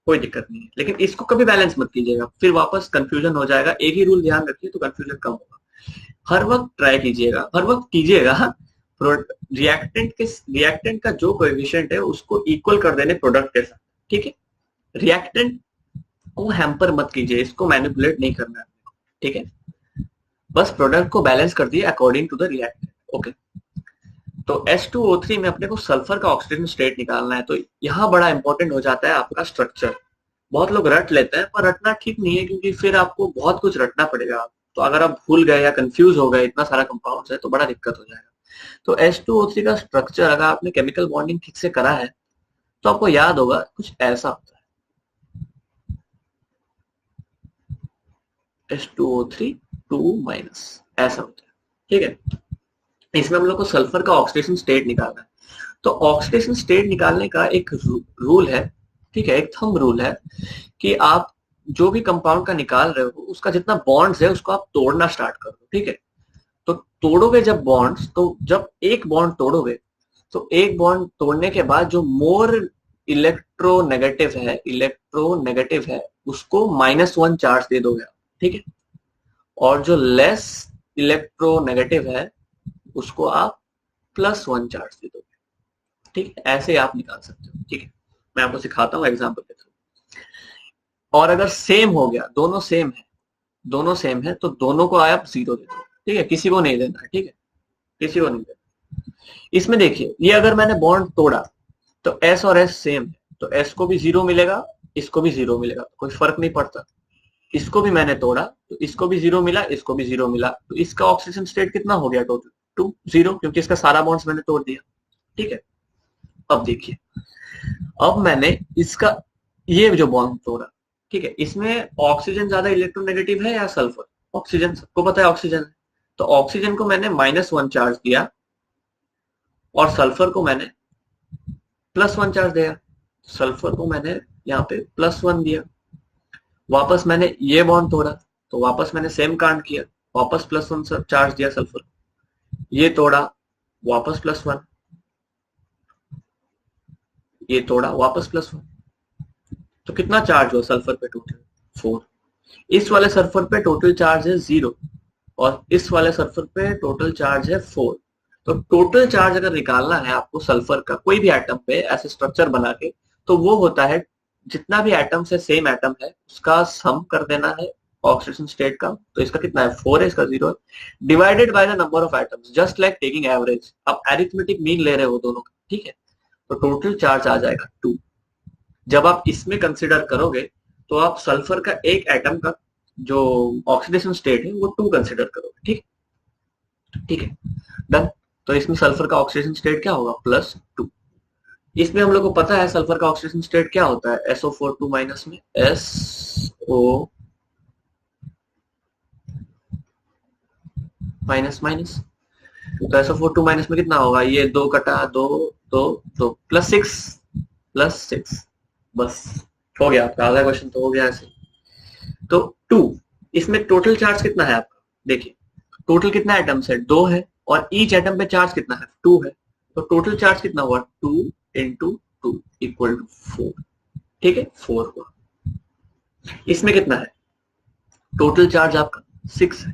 S1: कोई दिक्कत नहीं है, लेकिन इसको कभी बैलेंस मत कीजिएगा, फिर वापस कंफ्यूजन हो जाएगा। एक ही रूल ध्यान रखिए तो कंफ्यूजन कम होगा। हर वक्त ट्राई कीजिएगा, हर वक्त कीजिएगा रिएक्टेंट का जो कोएफिशिएंट है उसको इक्वल कर देने प्रोडक्ट के साथ, ठीक है। रिएक्टेंट को हैम्पर मत कीजिए, इसको मैनिपुलेट नहीं करना है, ठीक है। बस प्रोडक्ट को बैलेंस कर दिए according to the reactant, okay. तो H2O3 में अपने को सल्फर का ऑक्सीडेशन स्टेट निकालना है, तो यहाँ बड़ा इंपॉर्टेंट हो जाता है आपका स्ट्रक्चर। बहुत लोग रट लेते हैं, पर रटना ठीक नहीं है, क्योंकि फिर आपको बहुत कुछ रटना पड़ेगा। तो अगर आप भूल गए या कंफ्यूज हो गए, इतना सारा कंपाउंड्स है, तो बड़ा दिक्कत हो जाएगा। तो H2O3 का स्ट्रक्चर अगर आपने केमिकल बॉन्डिंग ठीक से करा है तो आपको याद होगा कुछ ऐसा होता है, H2O3 2- ऐसा होता है, ठीक है। इसमें हम लोग को सल्फर का ऑक्सीडेशन स्टेट निकालना है। तो ऑक्सीडेशन स्टेट निकालने का एक रूल है, ठीक है, एक थंब रूल है कि आप जो भी कंपाउंड का निकाल रहे हो उसका जितना बॉन्ड्स है उसको आप तोड़ना स्टार्ट कर दो, ठीक है। तो तोड़ोगे जब बॉन्ड्स, तो जब एक बॉन्ड तोड़ोगे तो एक बॉन्ड तोड़ने के बाद जो मोर इलेक्ट्रोनेगेटिव है उसको -1 चार्ज दे दोगे, ठीक है। और जो लेस इलेक्ट्रोनेगेटिव है उसको आप +1 चार्ज दे दोगे, ठीक है। ऐसे आप निकाल सकते हो, ठीक है। मैं आपको सिखाता हूँ एग्जाम्पल के थ्रू। और अगर सेम हो गया, दोनों सेम है तो दोनों को आप 0 दे दो, ठीक है। किसी को नहीं देना है, ठीक है, किसी को नहीं देना। इसमें देखिए, ये अगर मैंने बॉन्ड तोड़ा तो S और S सेम है, तो S को भी 0 मिलेगा, इसको भी 0 मिलेगा, कोई फर्क नहीं पड़ता। इसको भी मैंने तोड़ा तो इसको भी 0 मिला, इसको भी 0 मिला, तो इसका ऑक्सीजन स्टेट कितना हो गया टोटल? 2 0, क्योंकि इसका सारा बॉन्ड्स मैंने तोड़ दिया, ठीक है। अब देखिए, अब मैंने इसका ये जो बॉन्ड तोड़ा, ठीक है, इसमें ऑक्सीजन ज्यादा इलेक्ट्रोनेगेटिव है या सल्फर? ऑक्सीजन, सबको पता है ऑक्सीजन है। तो ऑक्सीजन को मैंने -1 चार्ज दिया और सल्फर को मैंने +1 चार्ज दिया। सल्फर को मैंने यहाँ पे +1 दिया। वापस मैंने ये बॉन्ड तोड़ा तो वापस मैंने सेम कांड किया, वापस +1 चार्ज दिया सल्फर। ये तोड़ा, वापस +1, ये तोड़ा, वापस +1। तो कितना चार्ज हुआ सल्फर पे टोटल? 4। इस वाले सल्फर पे टोटल चार्ज है 0 और इस वाले सल्फर पे टोटल चार्ज है 4। तो टोटल चार्ज अगर निकालना है आपको सल्फर का कोई भी एटम पे ऐसे स्ट्रक्चर बना के, तो वो होता है जितना भी एटम से सेम एटम है उसका सम कर देना है ऑक्सीडेशन स्टेट का। तो इसका कितना है? 4 है, इसका 0 है, divided by the number of atoms, just like taking average. आप एरिथमेटिक मीन ले रहे हो दोनों का, ठीक है। तो टोटल चार्ज आ जाएगा 2। जब आप इसमें कंसिडर करोगे तो आप सल्फर का एक एटम का जो ऑक्सीडेशन स्टेट है वो 2 कंसिडर करोगे, ठीक, ठीक है, डन। तो इसमें सल्फर का ऑक्सीडेशन स्टेट क्या होगा? +2। इसमें हम लोग को पता है सल्फर का ऑक्सीडेशन स्टेट क्या होता है, SO4 2- में SO माइनस। तो SO4 2- में कितना होगा? ये 2 कटा 2 2 2 +6 बस हो गया आपका आधा क्वेश्चन तो हो गया ऐसे। तो 2, इसमें टोटल चार्ज कितना है आपका? देखिए, टोटल कितना एटम्स है? 2 है, और ईच एटम पे चार्ज कितना है? 2 है। तो टोटल चार्ज कितना हुआ? 2 × 2 = 4, ठीक है, 4 हुआ। इसमें कितना है? टोटल चार्ज आपका 6 है,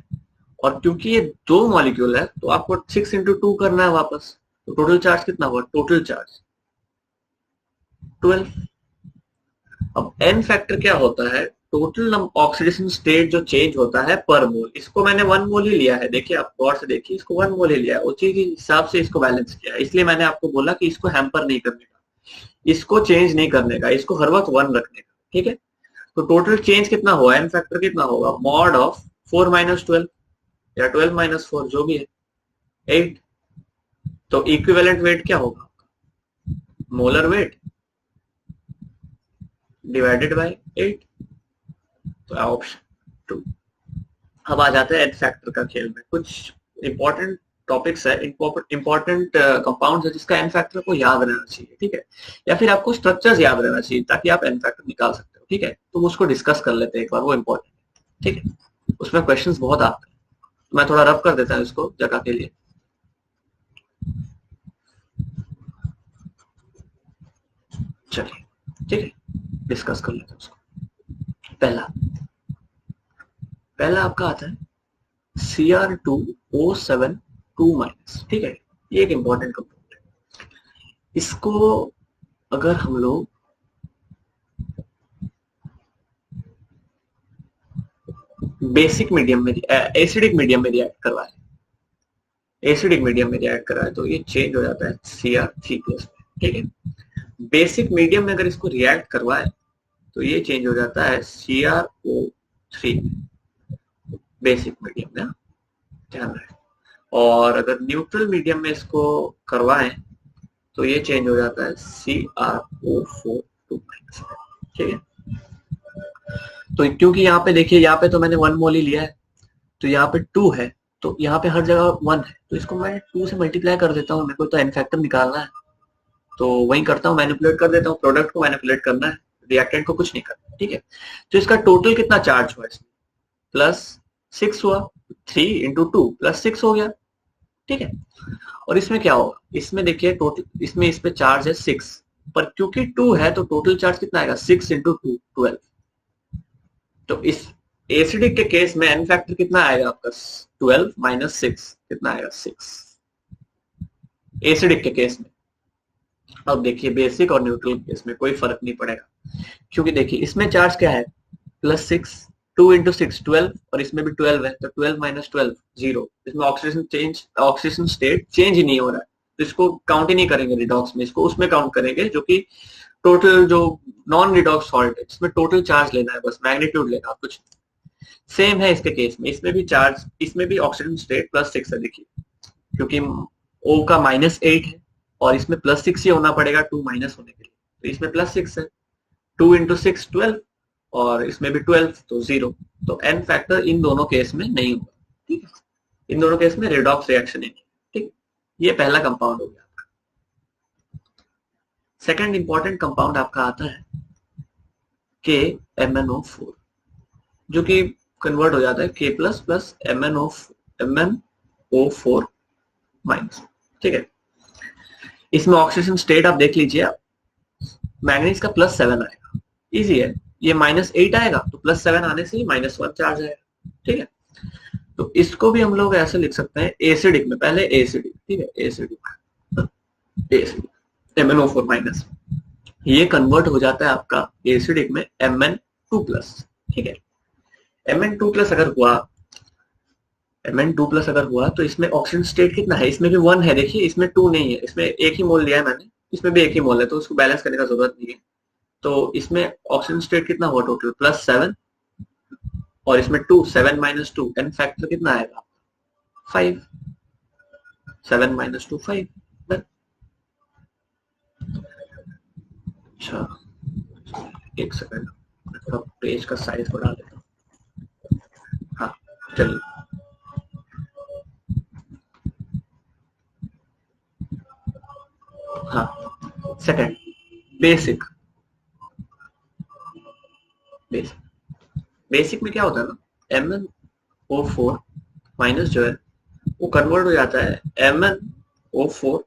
S1: और क्योंकि ये 2 मॉलिक्यूल है तो आपको 6 × 2 करना है वापस। तो टोटल चार्ज कितना हुआ? Total charge 12। अब n फैक्टर क्या होता है? टोटल ऑक्सीडेशन स्टेट जो चेंज होता है पर मोल। इसको मैंने 1 मोल ही लिया है, देखिए आप गौर से देखिए, इसको 1 मोल ही लिया है, उसी के हिसाब से इसको बैलेंस किया है। इसलिए मैंने आपको बोला कि इसको हैम्पर नहीं करने का, इसको चेंज नहीं करने का, इसको हर वक्त 1 रखने का, ठीक है। तो टोटल चेंज कितना हुआ? n फैक्टर कितना होगा? मॉड ऑफ 4 - 12 या 12 - 4 जो भी है, 8। तो इक्विवेलेंट वेट क्या होगा? Molar weight divided by 8। तो ऑप्शन 2। अब आ जाते हैं एन फैक्टर का खेल में। कुछ इंपॉर्टेंट टॉपिक्स है, इंपॉर्टेंट कंपाउंड्स है जिसका एन फैक्टर को याद रहना चाहिए, ठीक है, या फिर आपको स्ट्रक्चर्स याद रहना चाहिए ताकि आप एन फैक्टर निकाल सकते हो, ठीक है। तो उसको डिस्कस कर लेते हैं एक बार, वो इंपॉर्टेंट है, ठीक है। उसमें क्वेश्चंस बहुत आते हैं, मैं थोड़ा रब कर देता हूँ इसको जगह के लिए। चलिए, ठीक है, डिस्कस कर लेते हैं उसको। पहला आपका आता है Cr2O7 2-, ठीक है, ये एक इंपॉर्टेंट कंपाउंड है। इसको अगर हम लोग बेसिक मीडियम में एसिडिक मीडियम में रिएक्ट करवाए, तो ये चेंज हो जाता है Cr3+ में, ठीक है। बेसिक मीडियम में अगर इसको रिएक्ट करवाए तो ये चेंज हो जाता है CrO3 बेसिक मीडियम में, ध्यान रखें। और अगर न्यूट्रल मीडियम में इसको करवाएं तो ये चेंज हो जाता है CrO4 2-, ठीक है। तो क्योंकि यहाँ पे देखिए, यहाँ पे तो मैंने 1 मोल ही लिया है, तो यहाँ पे 2 है, तो यहाँ पे हर जगह 1 है, तो इसको मैं 2 से मल्टीप्लाई कर देता हूँ। मेरे को तो एन फैक्टर निकालना है, तो वही करता हूँ, मैनिपुलेट कर देता हूँ। प्रोडक्ट को मैनिपुलेट करना है, रिएक्टेंट को कुछ नहीं करना, ठीक है। तो इसका टोटल कितना चार्ज हुआ इसमें, +6 हुआ, 3 × 2 +6 हो गया, ठीक है। और इसमें क्या होगा, इसमें देखिए टोटल, इसमें इस पे चार्ज है 6, पर क्योंकि 2 है तो टोटल चार्ज कितना आएगा, 6 × 2 12। तो इस एसिडिक के केस में एन फैक्टर कितना आएगा आपका, 12 - 6 कितना आएगा, 6 एसिडिक के केस में। अब देखिए बेसिक और न्यूट्रल के केस में कोई फर्क नहीं पड़ेगा, क्योंकि देखिए इसमें चार्ज क्या है, +6, 2 × 6 12, और इसमें भी 12 है, तो 12 - 12 0। इसमें ऑक्सीडेशन स्टेट चेंज ही नहीं हो रहा है, तो इसको काउंट ही नहीं करेंगे रिडॉक्स में, इसको उसमें काउंट करेंगे जो कि टोटल जो नॉन रिडॉक्स सॉल्ट है, इसमें टोटल चार्ज लेना है, बस मैग्नीट्यूड लेना, कुछ। सेम है इसके केस में, इसमें भी चार्ज, इसमें भी ऑक्सीडेशन स्टेट +6 है, देखिए, क्योंकि O का -8 है और इसमें +6 ही होना पड़ेगा 2 माइनस होने के लिए, तो इसमें +6 है, 2 × 6 12, और इसमें भी 12, तो 0। तो एन फैक्टर इन दोनों केस में नहीं होगा, ठीक है, इन दोनों केस में रिडॉक्स रिएक्शन नहीं, ठीक। ये पहला कंपाउंड हो गया आपका। सेकंड इंपॉर्टेंट कंपाउंड आपका आता है KMnO4, जो कि कन्वर्ट हो जाता है K+ + MnO4-, ठीक है। इसमें ऑक्सीडेशन स्टेट आप देख लीजिए, मैंगनीज का +7 आएगा, इजी है, ये -8 आएगा तो +7 आने से ही -1 चार्ज आएगा, ठीक है। तो इसको भी हम लोग ऐसे लिख सकते हैं एसिडिक में, पहले एसिडिक, ठीक है, एसिडिक MnO4-, ये कन्वर्ट हो जाता है आपका एसिडिक में Mn2+, ठीक है। Mn2+ अगर हुआ तो इसमें ऑक्सीजन स्टेट कितना है, इसमें भी 1 है, देखिए इसमें 2 नहीं है, इसमें 1 ही मोल लिया है मैंने, इसमें भी 1 ही मोल है, तो उसको बैलेंस करने का जरूरत नहीं है। तो इसमें ऑक्सीजन स्टेट कितना हुआ टोटल, +7, और इसमें 2, 7 - 2, एन फैक्टर कितना आएगा, 5, 7 - 2 5। अच्छा, एक सेकंड, थोड़ा पेज का साइज बढ़ा लेता हूँ। हाँ चलिए, हाँ, सेकंड बेसिक में क्या होता है ना, MnO4- जो है वो कन्वर्ट हो जाता है MnO4-,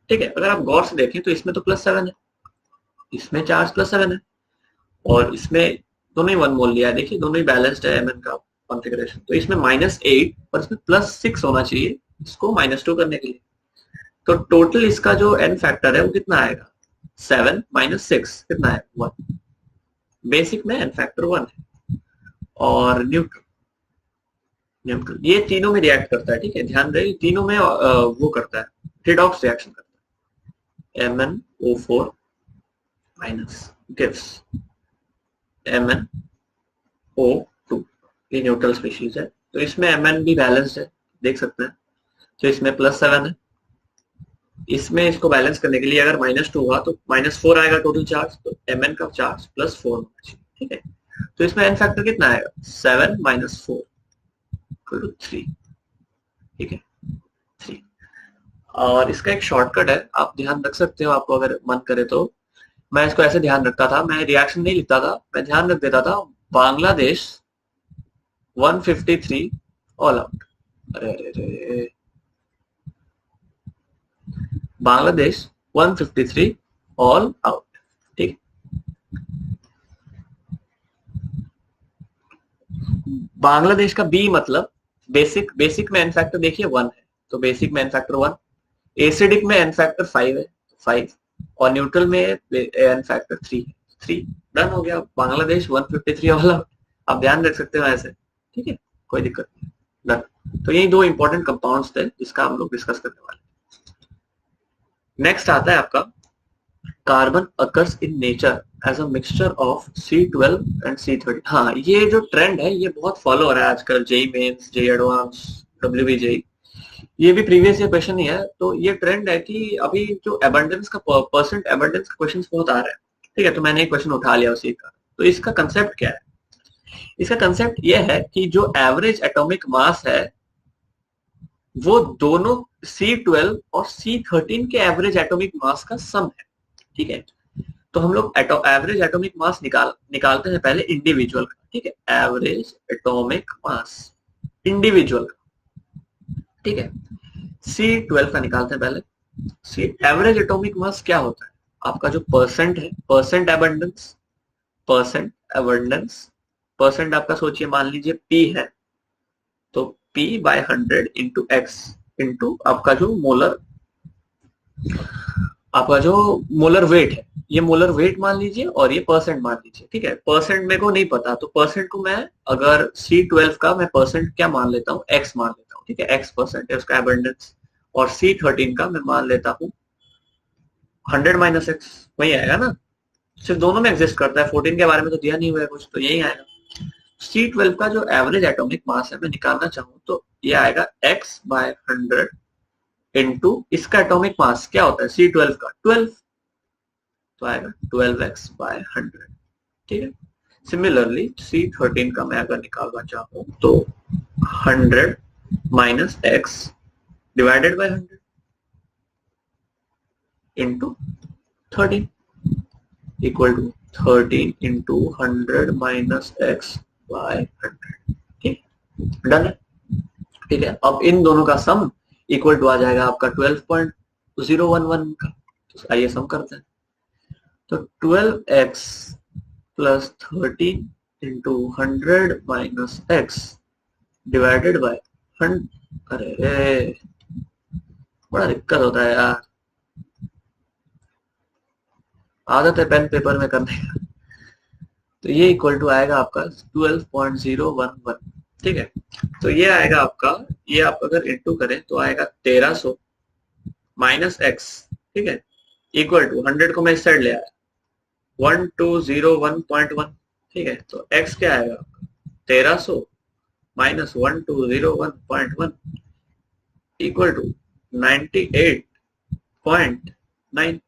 S1: ठीक है। अगर आप गौर से देखें तो इसमें तो +7 है, इसमें चार्ज +7 है, और इसमें दोनों ही 1 मोल लिया है, देखिए दोनों ही बैलेंस्ड है Mn का कॉन्फ़िगरेशन। तो इसमें -8 और इसमें +6 होना चाहिए इसको -2 करने के लिए, तो टोटल इसका जो एन फैक्टर है वो कितना आएगा, 7 - 6 कितना है, 1। बेसिक में एन फैक्टर 1 है, और न्यूट्रल ये तीनों में रिएक्ट करता है, ठीक है, ध्यान रहे, तीनों में वो करता है, रिडॉक्स रिएक्शन करता है। MnO4- gives MnO2, ये न्यूट्रल स्पीशीज है, तो इसमें Mn भी बैलेंस्ड है, देख सकते हैं, तो इसमें +7 है, इसमें इसको बैलेंस करने के लिए अगर -2 हुआ तो -4 आएगा टोटल चार्ज, तो Mn का चार्ज +4 होना चाहिए, ठीक है। तो इसमें एन फैक्टर कितना आएगा, 7 - 4 = 3, ठीक है, 3। और इसका एक शॉर्टकट है, आप ध्यान रख सकते हो, आपको अगर मन करे तो। मैं इसको ऐसे ध्यान रखता था, मैं रिएक्शन नहीं लिखता था, मैं ध्यान रख देता था, बांग्लादेश 153 ऑल आउट, अरे अरे अरे, बांग्लादेश 153 ऑल आउट, ठीक। बांग्लादेश का बी मतलब बेसिक, बेसिक में एन फैक्टर देखिए 1 है, तो बेसिक में एन फैक्टर 1, एसिडिक में एन फैक्टर 5 है, 5, और न्यूट्रल में एन फैक्टर 3 है, 3। डन हो गया बांग्लादेश 153 वाला, आप ध्यान रख सकते हो ऐसे, ठीक है, कोई दिक्कत नहीं। डन। तो यही दो इंपॉर्टेंट कंपाउंड्स थे जिसका हम लोग डिस्कस करने वाले। नेक्स्ट आता है आपका carbon occurs in nature as a mixture of C12 and C13। हाँ, ये जो ट्रेंड है ये बहुत फॉलो हो रहा है आजकल, JEE mains, JEE advance, WBJ, ये भी प्रीवियस ईयर क्वेश्चन ही है। तो ये ट्रेंड है कि अभी जो एबंडेंस का परसेंट एबंडेंस का क्वेश्चन बहुत आ रहा है, ठीक है, तो मैंने एक क्वेश्चन उठा लिया उसी का। तो इसका कंसेप्ट क्या है? इसका कंसेप्ट ये है कि जो एवरेज एटॉमिक मास है वो दोनों C12 और C13 के एवरेज एटॉमिक मास का सम है, ठीक है। तो हम लोग एवरेज एटॉमिक मास निकालते हैं पहले इंडिविजुअल का, ठीक है, एवरेज एटॉमिक मास इंडिविजुअल का, ठीक है। C12 का निकालते हैं पहले। सी एवरेज एटॉमिक मास क्या होता है? आपका जो परसेंट है, percent abundance, percent abundance, percent आपका सोचिए मान लीजिए P है, तो P by 100 into x into आपका जो मोलर, आपका जो मोलर वेट है, ये मोलर वेट मान लीजिए और ये परसेंट मान लीजिए, ठीक है। परसेंट मेरे को नहीं पता, तो परसेंट को मैं अगर C12 का मैं परसेंट क्या मान लेता हूँ, एक्स मान लेता हूँ, ठीक है, एक्स परसेंट है उसका एबंडेंस, और C13 का मैं मान लेता हूँ 100 माइनस एक्स, वही आएगा ना, सिर्फ दोनों में एग्जिस्ट करता है, 14 के बारे में तो दिया नहीं हुआ है कुछ, तो यही आएगा। C12 का जो एवरेज एटॉमिक मास है मैं निकालना चाहूँ तो ये आएगा x बाय 100 इंटू इसका एटॉमिक मास क्या होता है C12 का 12, तो आएगा 12x बाय 100, ठीक है। सिमिलरली C13 का मैं अगर निकालना चाहूँ तो 100 minus x divided by 100 into 13 equal to 13 into 100 minus x by 100, ठीक, डन है, ठीक है। अब इन दोनों का सम इक्वल टू आ जाएगा आपका 12.011 का, तो आइए सम करते हैं। तो 12x plus 13 into 100 minus x divided by 100, अरे बड़ा दिक्कत होता है यार, आदत है पेन पेपर में करने का। तो ये इक्वल टू आएगा आपका 12.011, ठीक है। तो ये आएगा आपका, ये आप अगर इंटू करें तो आएगा 1300 माइनस एक्स, ठीक है, इक्वल टू 100 को मैं इस साइड ले आया 1201.1, ठीक है। तो x क्या आएगा आपका 1300 माइनस 1201.1 इक्वल टू 98.9,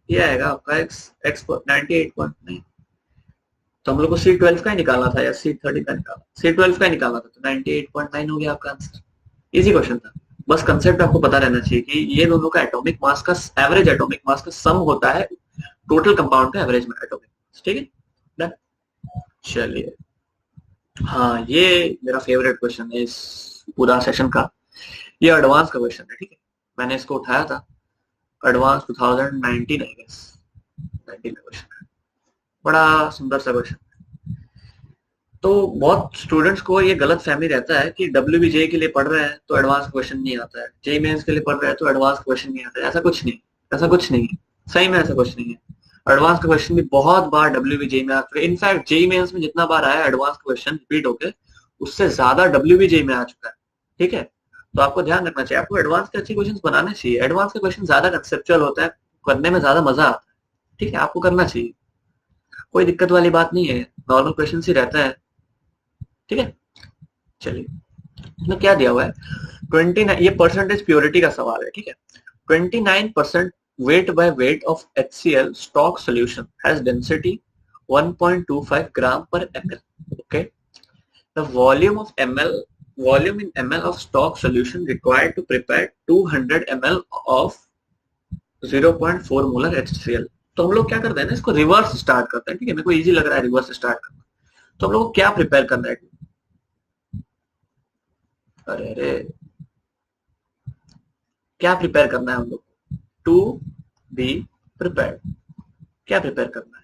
S1: ये आएगा आपका x 98.9। तो हम लोग को C12 का ही निकालना था या C13 का निकालना, C12 का ही निकालना था, तो 98.9 हो गया आपका आंसर। इजी क्वेश्चन था, बस कंसेप्ट आपको पता रहना चाहिए कि ये दोनों का एटॉमिक मास का एवरेज एटॉमिक मास का सम होता है टोटल कंपाउंड का एवरेज एटॉमिक मास, ठीक है, डन। चलिए, हाँ ये मेरा फेवरेट क्वेश्चन है इस पूरा सेशन का, ये एडवांस का क्वेश्चन है, ठीक है, मैंने इसको उठाया था एडवांस 2019 आई गेस, 19 का क्वेश्चन है, बड़ा सुंदर सा क्वेश्चन। तो बहुत स्टूडेंट्स को ये गलत फहमी रहता है कि WBJ के लिए पढ़ रहे हैं तो एडवांस क्वेश्चन नहीं आता है, जेई मेंस के लिए पढ़ रहे हैं तो एडवांस क्वेश्चन नहीं आता है, ऐसा कुछ नहीं, ऐसा कुछ नहीं है, सही में ऐसा कुछ नहीं है। एडवांस का क्वेश्चन भी बहुत बार WBJ में आ चुका है, इनफैक्ट जेई मेंस में जितना बार आया एडवांस क्वेश्चन रिपीट होके उससे ज्यादा WBJ में आ चुका है, ठीक है। तो आपको ध्यान रखना चाहिए, आपको एडवांस के अच्छे क्वेश्चन बनाने चाहिए, एडवांस के क्वेश्चन ज्यादा कंसेप्चुअल होता है, करने में ज्यादा मजा आता है, ठीक है, आपको करना चाहिए, कोई दिक्कत वाली बात नहीं है, नॉर्मल क्वेश्चन ही रहता है, ठीक है। चलिए, इसमें क्या दिया हुआ है 29, ये परसेंटेज प्योरिटी का सवाल है, ठीक है। 29% weight by weight of HCl stock solution has density 1.25 gram per ml, okay. The volume in ml of stock solution required to prepare 200 ml of 0.4 molar HCl। तो हम लोग क्या करते हैं ना, इसको रिवर्स स्टार्ट करते हैं, ठीक है, मेरे को इजी लग रहा है रिवर्स स्टार्ट करना। तो हम लोग को क्या प्रिपेयर करना है, अरे क्या प्रिपेयर करना है हम लोग, टू बी प्रिपेयर, क्या प्रिपेयर करना है,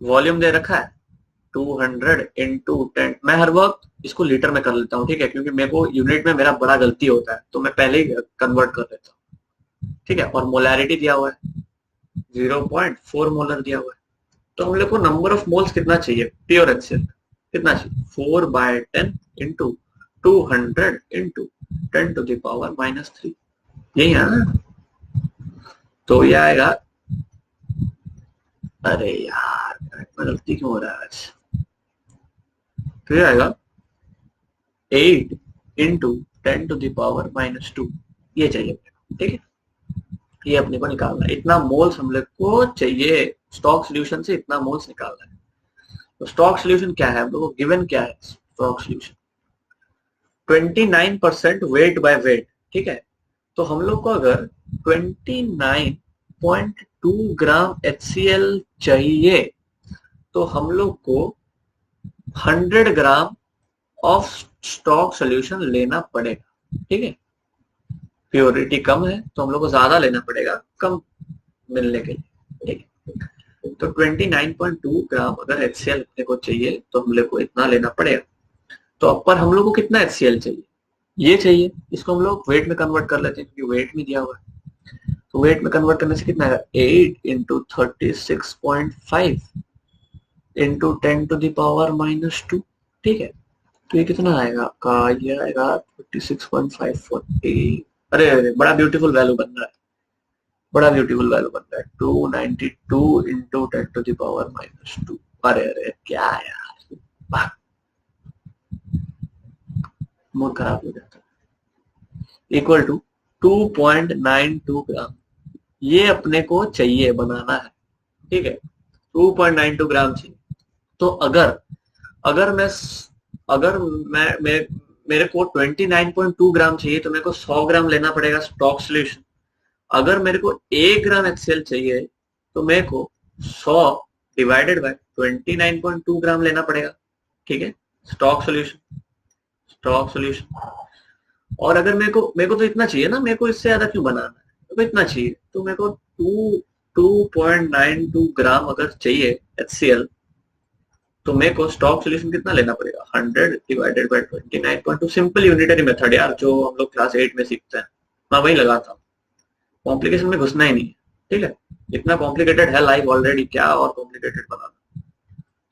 S1: वॉल्यूम दे रखा है 200 इंटू 10, मैं हर वक्त इसको लीटर में कर लेता हूँ, ठीक है, क्योंकि मेरे को यूनिट में मेरा बड़ा गलती होता है, तो मैं पहले ही कन्वर्ट कर देता हूँ, ठीक है। और मोलैरिटी दिया हुआ है 0.4 मोलर दिया हुआ है, तो हम लोग को नंबर ऑफ मोल्स कितना चाहिए प्योर HCl, कितना चाहिए 4/10 इंटू 200 इंटू 10⁻³ यही है ना। तो ये आएगा, अरे यार गलती क्यों हो रहा है आज, तो ये आएगा 8 इंटू 10⁻², ये चाहिए, ठीक है। ये अपने को निकालना है, इतना मोल्स हम लोग को चाहिए स्टॉक सॉल्यूशन से, इतना मोल्स निकालना है। तो स्टॉक सॉल्यूशन क्या है हम लोग को गिवन, क्या है stock solution 29% weight by weight, ठीक है। तो हम लोग को अगर 29.2 ग्राम HCl चाहिए तो हम लोग को 100 ग्राम ऑफ स्टॉक सॉल्यूशन लेना पड़ेगा, ठीक है। प्योरिटी कम है तो हम लोग को ज्यादा लेना पड़ेगा कम मिलने के लिए, ठीक है। तो 29.2 ग्राम अगर HCl अपने को चाहिए तो हम लोग को इतना लेना पड़ेगा। तो अब पर हम लोग को कितना HCl चाहिए, ये चाहिए, इसको हम लोग वेट में कन्वर्ट कर लेते हैं क्योंकि वेट में दिया हुआ है। तो वेट में कन्वर्ट करने से कितना है 8 इंटू 36.5 इंटू 10⁻², ठीक है। तो ये कितना आएगा आपका, ये आएगा 36.540, अरे अरे बड़ा ब्यूटीफुल वैल्यू बन रहा है, बड़ा ब्यूटीफुल वैल्यू बन रहा है 292 इंटू 10⁻²। अरे अरे क्या यार, मूड खराब हो जाता है। इक्वल टू 2.92 ग्राम, ये अपने को चाहिए बनाना है, ठीक है। 2.92 ग्राम चाहिए। तो अगर अगर मैं अगर मैं मेरे को 29.2 ग्राम चाहिए तो मेरे को 100 ग्राम लेना पड़ेगा स्टॉक सॉल्यूशन। अगर मेरे को 1 ग्राम HCl चाहिए तो मेरे को 100 डिवाइडेड बाय 29.2 ग्राम लेना पड़ेगा, ठीक है, स्टॉक सॉल्यूशन, स्टॉक सॉल्यूशन। और अगर मेरे को तो इतना चाहिए ना, मेरे को इससे ज्यादा क्यों बनाना है, तो इतना चाहिए, तो मेरे को 2.92 ग्राम अगर चाहिए HCl तो मेरे को स्टॉक सॉल्यूशन कितना लेना पड़ेगा 100 divided by 29.2, simple unitary method यार, जो हम लोग क्लास 8 में सीखते हैं, मैं वही लगाता हूँ, कॉम्प्लिकेशन में घुसना ही नहीं है, ठीक है। इतना कॉम्प्लिकेटेड है लाइफ ऑलरेडी, क्या और कॉम्प्लिकेटेड बनाना।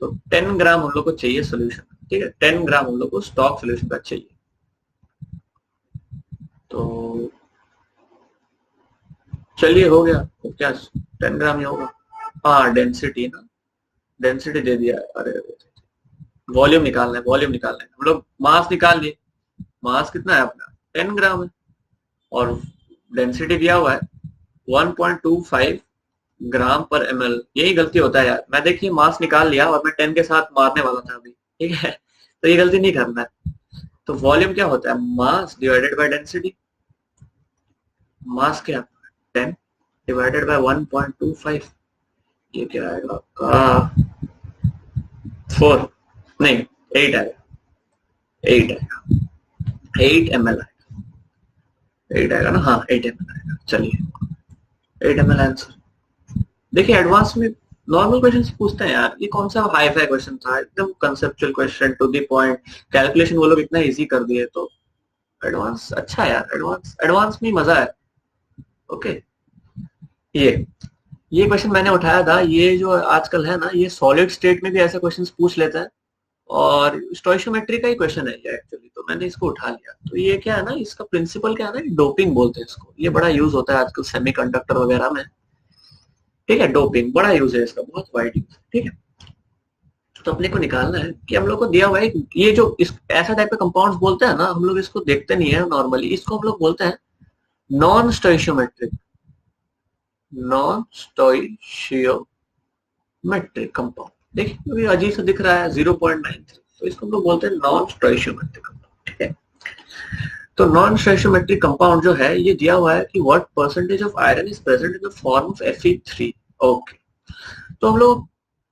S1: तो 10 ग्राम हम लोग को चाहिए सोल्यूशन, ठीक है, 10 ग्राम हम लोग को स्टॉक सोल्यूशन का चाहिए। तो चलिए हो गया, तो क्या 10 ग्राम ही होगा। हाँ डेंसिटी ना, डेंसिटी दे दिया है, अरे वॉल्यूम निकालना है, वॉल्यूम निकालना है, हम लोग मास निकाल लिए, मास कितना है अपना 10 ग्राम है, और डेंसिटी दिया हुआ है 1.25 ग्राम पर ml। यही गलती होता है यार, मैं देखिए मास निकाल लिया और मैं 10 के साथ मारने वाला था अभी, ठीक है, तो ये गलती नहीं करना है। तो वॉल्यूम क्या होता है, मास डिवाइडेड बाय डेंसिटी, मास क्या 10 डिवाइडेड बाय 1.25, ये क्या आएगा आपका 4 नहीं 8 आएगा, 8 आएगा, 8 ml आएगा, 8 आएगा ना, हाँ 8 ml आएगा। चलिए 8 ml आंसर। देखिए एडवांस में नॉर्मल क्वेश्चन पूछते हैं यार, ये कौन सा हाई फाई क्वेश्चन था, एकदम conceptual question to the point, calculation वो लोग इतना इजी कर दिए, तो एडवांस अच्छा है यार, एडवांस एडवांस में मजा है। ओके ये क्वेश्चन मैंने उठाया था, ये जो आजकल है ना, ये सॉलिड स्टेट में भी ऐसे क्वेश्चंस पूछ लेता है, और स्टोइशियोमेट्री का ही क्वेश्चन है ये एक्चुअली, तो मैंने इसको उठा लिया। तो ये क्या है ना, इसका प्रिंसिपल क्या है ना, डोपिंग बोलते हैं इसको, ये बड़ा यूज होता है आजकल सेमीकंडक्टर वगैरह में, ठीक है, डोपिंग बड़ा यूज है इसका, बहुत वाइड यूज, ठीक है। तो अपने को निकालना है कि हम लोग को दिया हुआ है ये जो इस ऐसा टाइप के कंपाउंड्स बोलते हैं ना, हम लोग इसको देखते नहीं है नॉर्मली, इसको हम लोग बोलते हैं नॉन स्टोइशियोमेट्रिक, नॉन स्टोइशियोमेट्रिक कंपाउंड। देखिए अजीब सा दिख रहा है 0.93, तो इसको हम लोग बोलते हैं नॉन स्टोइशियोमेट्रिक कंपाउंड, ठीक है। तो नॉन स्टोइशियोमेट्रिक कंपाउंड जो है, ये दिया हुआ है कि what percentage of iron is present in the form of Fe3। Okay, तो हम लोग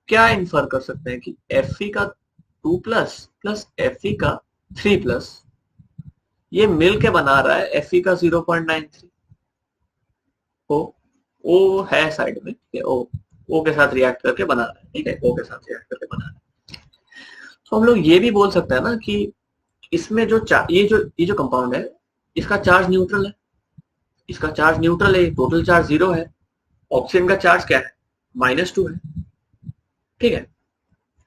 S1: क्या इन्फर कर सकते हैं कि Fe का 2 प्लस प्लस Fe का 3 प्लस, ये मिल के बना रहा है Fe का 0.93। ओ है साइड में, ठीक है, ओ के साथ रिएक्ट करके बना रहा है, ठीक है, ओ के साथ रिएक्ट करके बना रहा है। तो हम लोग ये भी बोल सकते हैं ना कि इसमें जो ये जो कंपाउंड है, इसका चार्ज न्यूट्रल है, इसका चार्ज न्यूट्रल है, टोटल चार्ज 0 है, ऑक्सीजन का चार्ज क्या है, -2 है। ठीक है,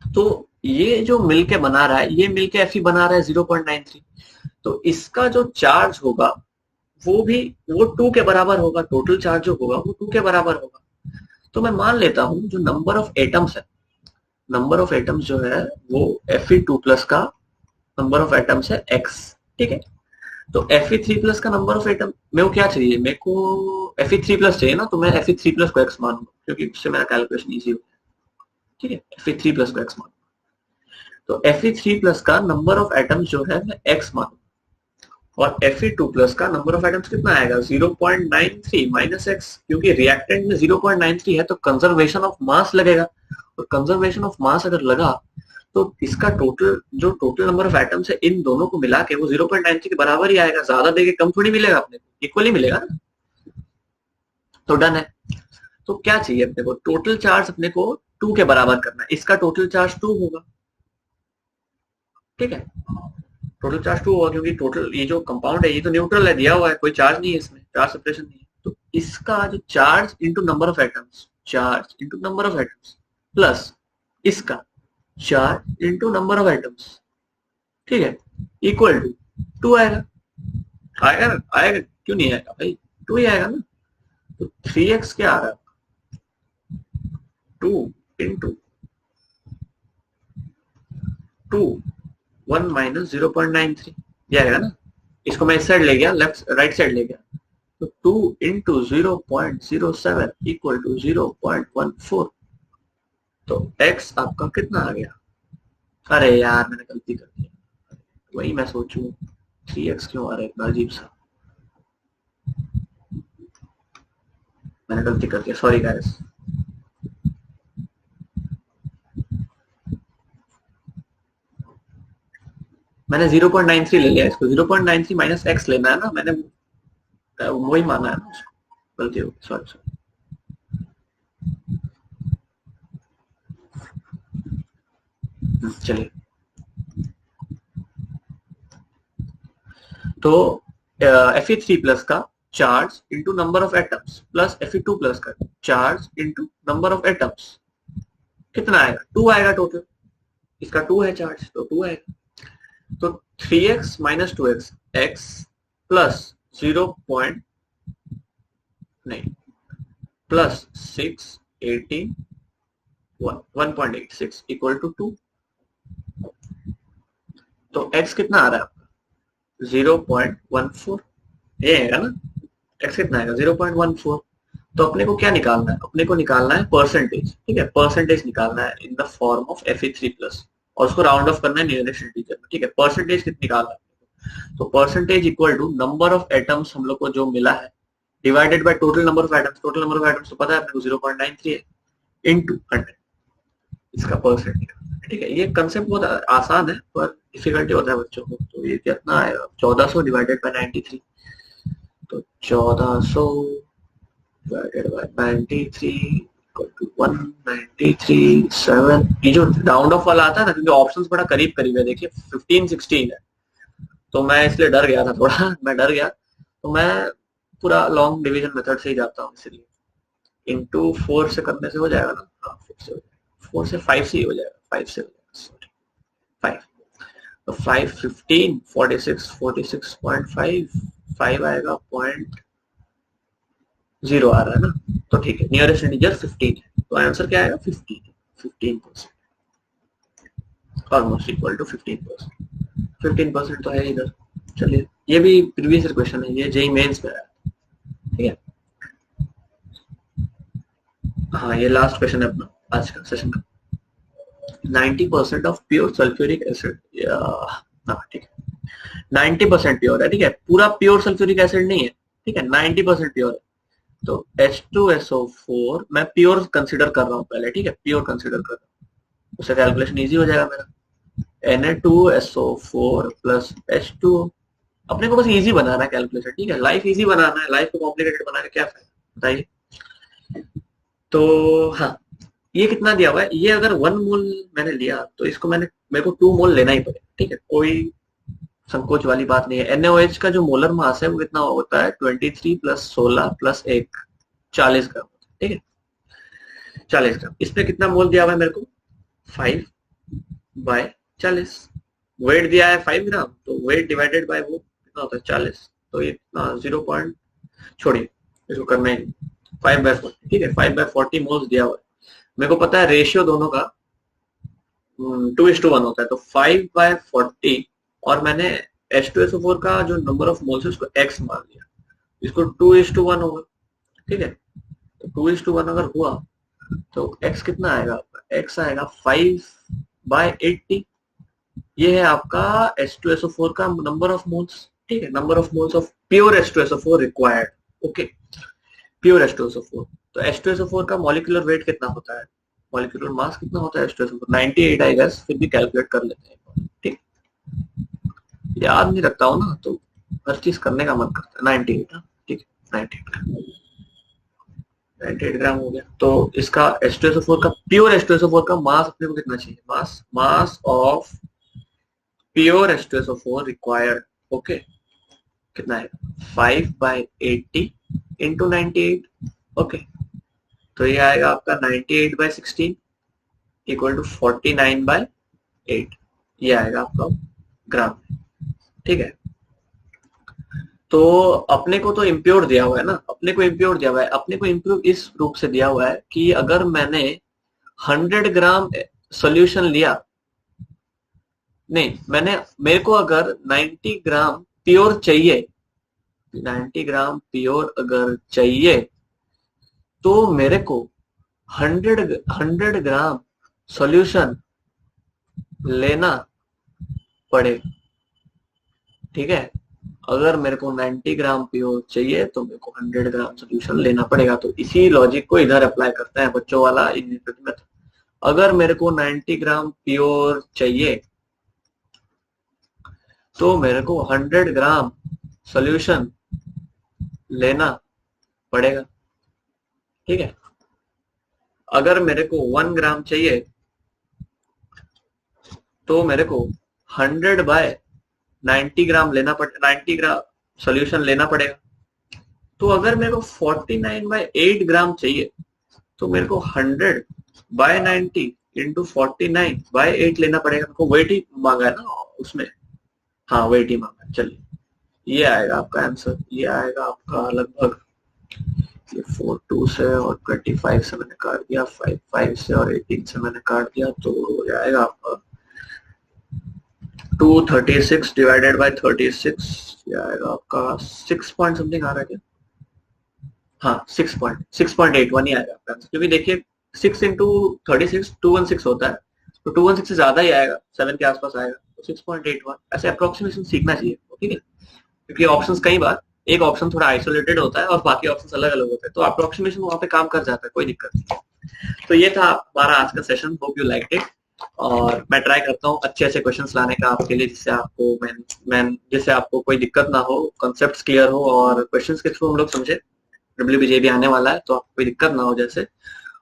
S1: तो ये जो मिलके बना रहा है, ये मिलके Fe बना रहा है 0.93, तो इसका जो चार्ज होगा वो 2 के बराबर होगा, टोटल चार्ज जो होगा वो 2 के बराबर होगा। तो मैं मान लेता हूं जो नंबर ऑफ एटम्स है, नंबर ऑफ एटम्स जो है वो Fe2+ का नंबर ऑफ एटम्स है x। ठीक है, तो Fe3+ का नंबर ऑफ एटम मेरे को क्या चाहिए, मेरे को Fe3+ चाहिए ना, तो मैं Fe3+ को x मानूंगा क्योंकि उससे मेरा कैलकुलेशन इजी होगा। ठीक है, Fe3+ को x मानूंगा, तो Fe3+ का नंबर ऑफ एटम्स जो है मैं x मानूंगा, और Fe2+ का नंबर ऑफ एटम्स कितना आएगा, 0.93 माइनस x, क्योंकि रिएक्टेंट में 0.93 है तो कंजर्वेशन ऑफ मास लगेगा, और कंजर्वेशन ऑफ मास अगर लगा तो इसका टोटल नंबर ऑफ एटम्स है इन दोनों को मिला के वो 0.93 के बराबर ही आएगा, ज्यादा देके कम थोड़ी मिलेगा, अपने को इक्वली मिलेगा ना। तो डन है। तो क्या चाहिए अपने को, टोटल चार्ज अपने को 2 के बराबर करना है, इसका टोटल चार्ज 2 होगा। ठीक है, टोटल चार्ज 2 होगा क्योंकि टोटल ये जो कंपाउंड है ये तो न्यूट्रल है, दिया हुआ है, कोई चार्ज नहीं है इसमें, चार्ज सेपरेशन नहीं है। तो इसका जो charge into number of atoms, charge into number of atoms plus इसका charge into number of atoms, ठीक है, इक्वल टू 2 आएगा। आएगा ना, आएगा क्यों नहीं आएगा भाई, 2 ही आएगा ना। तो 3x क्या आ रहा है, 2 इंटू 2 1 माइनस 0.93 ये आएगा ना। इसको मैं इस साइड ले गया, लेफ्ट राइट साइड ले गया, तो 2 इंटू 0.07 इक्वल टू 0.14। तो x आपका कितना आ गया, अरे यार मैंने गलती कर दी, वही मैं सोचूं 3x क्यों आ रहा है, इतना अजीब सा, मैंने गलती कर दिया, सॉरी गाइस। मैंने 0.93 ले लिया, इसको 0.93 माइनस x लेना है ना, मैंने वही माना है ना उसको, गलती हो गई, सॉरी सॉरी। चलिए, तो Fe3+ का charge into number of atoms plus Fe2+ का charge into number of atoms कितना आएगा, 2 आएगा टोटल, इसका 2 है चार्ज तो 2 आएगा। तो 3x minus 2x x plus 0 point नहीं प्लस 6 18 1.86 इक्वल टू 2। तो x कितना आ रहा है आपका 0.14, ये आएगा ना, x कितना आएगा 0.14। तो अपने को क्या निकालना है, अपने को निकालना है परसेंटेज। ठीक है, परसेंटेज निकालना है in the form of Fe3+, और उसको राउंड ऑफ करना है नियरेस्ट इंटीजर में। ठीक है, परसेंटेज कितनी निकालना है, तो percentage equal to number of atoms हम लोग को जो मिला है divided by total number of atoms, total number of atoms तो पता है अपने को 0.93 है, इनटू 100, इसका परसेंट निकालना है। ठीक है, ये कंसेप्ट बहुत आसान है पर डिफिकल्टी होता है बच्चों को। तो ये कितना आएगा 1400 डिवाइडेड बाय 93, तो 1400 डिवाइडेड बाय 93 इक्वल टू 193.7। ये जो राउंड ऑफ वाला आता है ना, क्योंकि ऑप्शंस बड़ा करीब करीब है, देखिए 15 16 है, तो मैं इसलिए डर गया था थोड़ा मैं डर गया, तो मैं पूरा लॉन्ग डिवीजन मेथड से ही जाता हूँ, इसलिए इंटू 4 से करने से हो जाएगा ना, हाँ 4 से हो जाएगा, 4 से 5 से ही हो जाएगा, 5 से हो जाएगा, 5, तो 5 15 46 46.5 5 आएगा 0 आ रहा है ना, तो ठीक है, नियरेस्ट इंटीजर 15 है, तो आंसर क्या आएगा 15%, ऑलमोस्ट इक्वल टू 15%, 15% तो है इधर। चलिए, ये भी प्रीवियस क्वेश्चन है, ये जेई मेंस में आया। ठीक है, हाँ ये लास्ट क्वेश्चन है अपना आज का सेशन का। 90% ऑफ प्योर सल्फ्यूरिक एसिड, हाँ ठीक है 90% प्योर है, ठीक है, पूरा प्योर सल्फ्यूरिक एसिड नहीं है, ठीक है 90% प्योर है। तो H2SO4 मैं प्योर कंसीडर कर रहा हूँ पहले, ठीक है, प्योर कंसीडर कर रहा हूँ, उससे कैलकुलेशन इजी हो जाएगा मेरा। Na2SO4 प्लस H2, अपने को बस इजी बनाना है कैलकुलेशन, ठीक है, लाइफ इजी बनाना है, लाइफ को कॉम्प्लिकेटेड बनाना क्या फायदा बताइए। तो हाँ, ये कितना दिया हुआ है, ये अगर 1 मोल मैंने लिया तो इसको मेरे को 2 मोल लेना ही पड़ेगा, ठीक है, कोई संकोच वाली बात नहीं है। NaOH का जो मोलर मास है वो कितना होता है, 23 प्लस 16 प्लस 1, 40 ग्राम, ठीक है, 40 ग्राम। इसमें कितना मोल दिया हुआ है मेरे को, 5/40। वेट दिया है 5 ग्राम, तो वेट डिवाइडेड बाय वो कितना होता है, 40, तो ये इतना 0 पॉइंट, छोड़िए इसको करना ही, 5/40, ठीक है, 5/40 मोल्स दिया हुआ है। मेरे को पता है रेशियो दोनों का 2:1 होता है, तो 5/40, और मैंने H2SO4 का जो नंबर ऑफ मोल्स है उसको x मान लिया, इसको 2:1 होगा, ठीक है, तो 2:1 अगर हुआ तो x कितना आएगा आपका, x आएगा 5/80। ये है आपका H2SO4 का नंबर ऑफ मोल्स, ठीक है, number of moles of pure H2SO4 required, okay, pure H2SO4। तो H2SO4 का मॉलिक्यूलर वेट कितना होता है, मॉलिक्यूलर मास कितना होता है H2SO4, 98 आई गेस, फिर भी कैलकुलेट कर लेते हैं, ठीक, याद नहीं रखता हूँ ना, तो हर चीज करने का मन करता है। 98, ठीक है, 98 ग्राम हो गया। तो इसका H2SO4 का, प्योर H2SO4 का मास अपने को कितना चाहिए, mass of pure H2SO4 required, okay, कितना है, 5/80 इंटू 98, ओके, तो ये आएगा आपका 98/16 इक्वल टू 49/8, ये आएगा आपका ग्राम, ठीक है। तो अपने को तो इम्प्योर दिया हुआ है ना, अपने को इम्प्योर दिया हुआ है, अपने को इम्प्योर इस रूप से दिया हुआ है कि अगर मैंने 100 ग्राम सॉल्यूशन लिया, नहीं, मेरे को अगर 90 ग्राम प्योर चाहिए, 90 ग्राम प्योर अगर चाहिए, तो मेरे को 100 ग्राम सॉल्यूशन लेना पड़ेगा, ठीक है, अगर मेरे को 90 ग्राम प्योर चाहिए तो मेरे को 100 ग्राम सोल्यूशन लेना पड़ेगा। तो इसी लॉजिक को इधर अप्लाई करते हैं बच्चों वाला मेथड। अगर मेरे को 90 ग्राम प्योर चाहिए तो मेरे को 100 ग्राम सोल्यूशन लेना पड़ेगा, ठीक है। अगर मेरे को 1 ग्राम चाहिए तो मेरे को 100/90 ग्राम लेना पड़े, 90 ग्राम सोल्यूशन लेना पड़ेगा। तो अगर मेरे को 49/8 ग्राम चाहिए तो मेरे को 100/90 इंटू 49/8 लेना पड़ेगा। मेरे को वेट ही मांगा है ना उसमें, हाँ वेट ही मांगा, चलिए ये आएगा आपका आंसर, ये आएगा आपका लगभग, ये 42 से और 25 से मैंने काट दिया, 5 से और 18 से मैंने काट दिया, तो ये आएगा आपका 236 डिवाइडेड बाय 36, ये आएगा आपका 6 पॉइंट समथिंग आ रहा है क्या, हाँ 6.81 ही आएगा आपका आंसर, क्योंकि देखिए 6 इंटू 36 216 होता है, तो 216 से ज्यादा ही आएगा, 7 के आसपास आएगा, तो 6.81 ऐसे अप्रोक्सीमेशन सीखना चाहिए, ठीक है, क्योंकि ऑप्शंस कई बार एक ऑप्शन थोड़ा आइसोलेटेड होता है और बाकी ऑप्शंस अलग अलग होते हैं, तो अप्रोक्सीमेशन वहाँ पे काम कर जाता है, कोई दिक्कत नहीं। तो ये था हमारा आज का session, hope you like it, और मैं ट्राई करता हूँ अच्छे अच्छे क्वेश्चंस लाने का आपके लिए, जिससे आपको जिससे आपको कोई दिक्कत ना हो, कॉन्सेप्ट्स क्लियर हो, और क्वेश्चंस के थ्रू हम लोग समझे। WBJ भी आने वाला है, तो आपको कोई दिक्कत ना हो जैसे,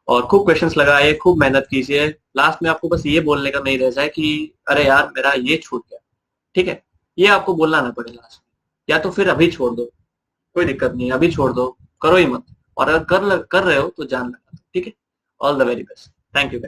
S1: और खूब क्वेश्चंस लगाइए, खूब मेहनत कीजिए। लास्ट में आपको बस ये बोलने का नहीं रह जाए कि अरे यार मेरा ये छूट गया, ठीक है, ये आपको बोलना ना पड़े लास्ट में, या तो फिर अभी छोड़ दो, कोई दिक्कत नहीं, अभी छोड़ दो, करो ही मत, और अगर कर रहे हो तो जान लगा दो, ठीक है। All the very best, thank you.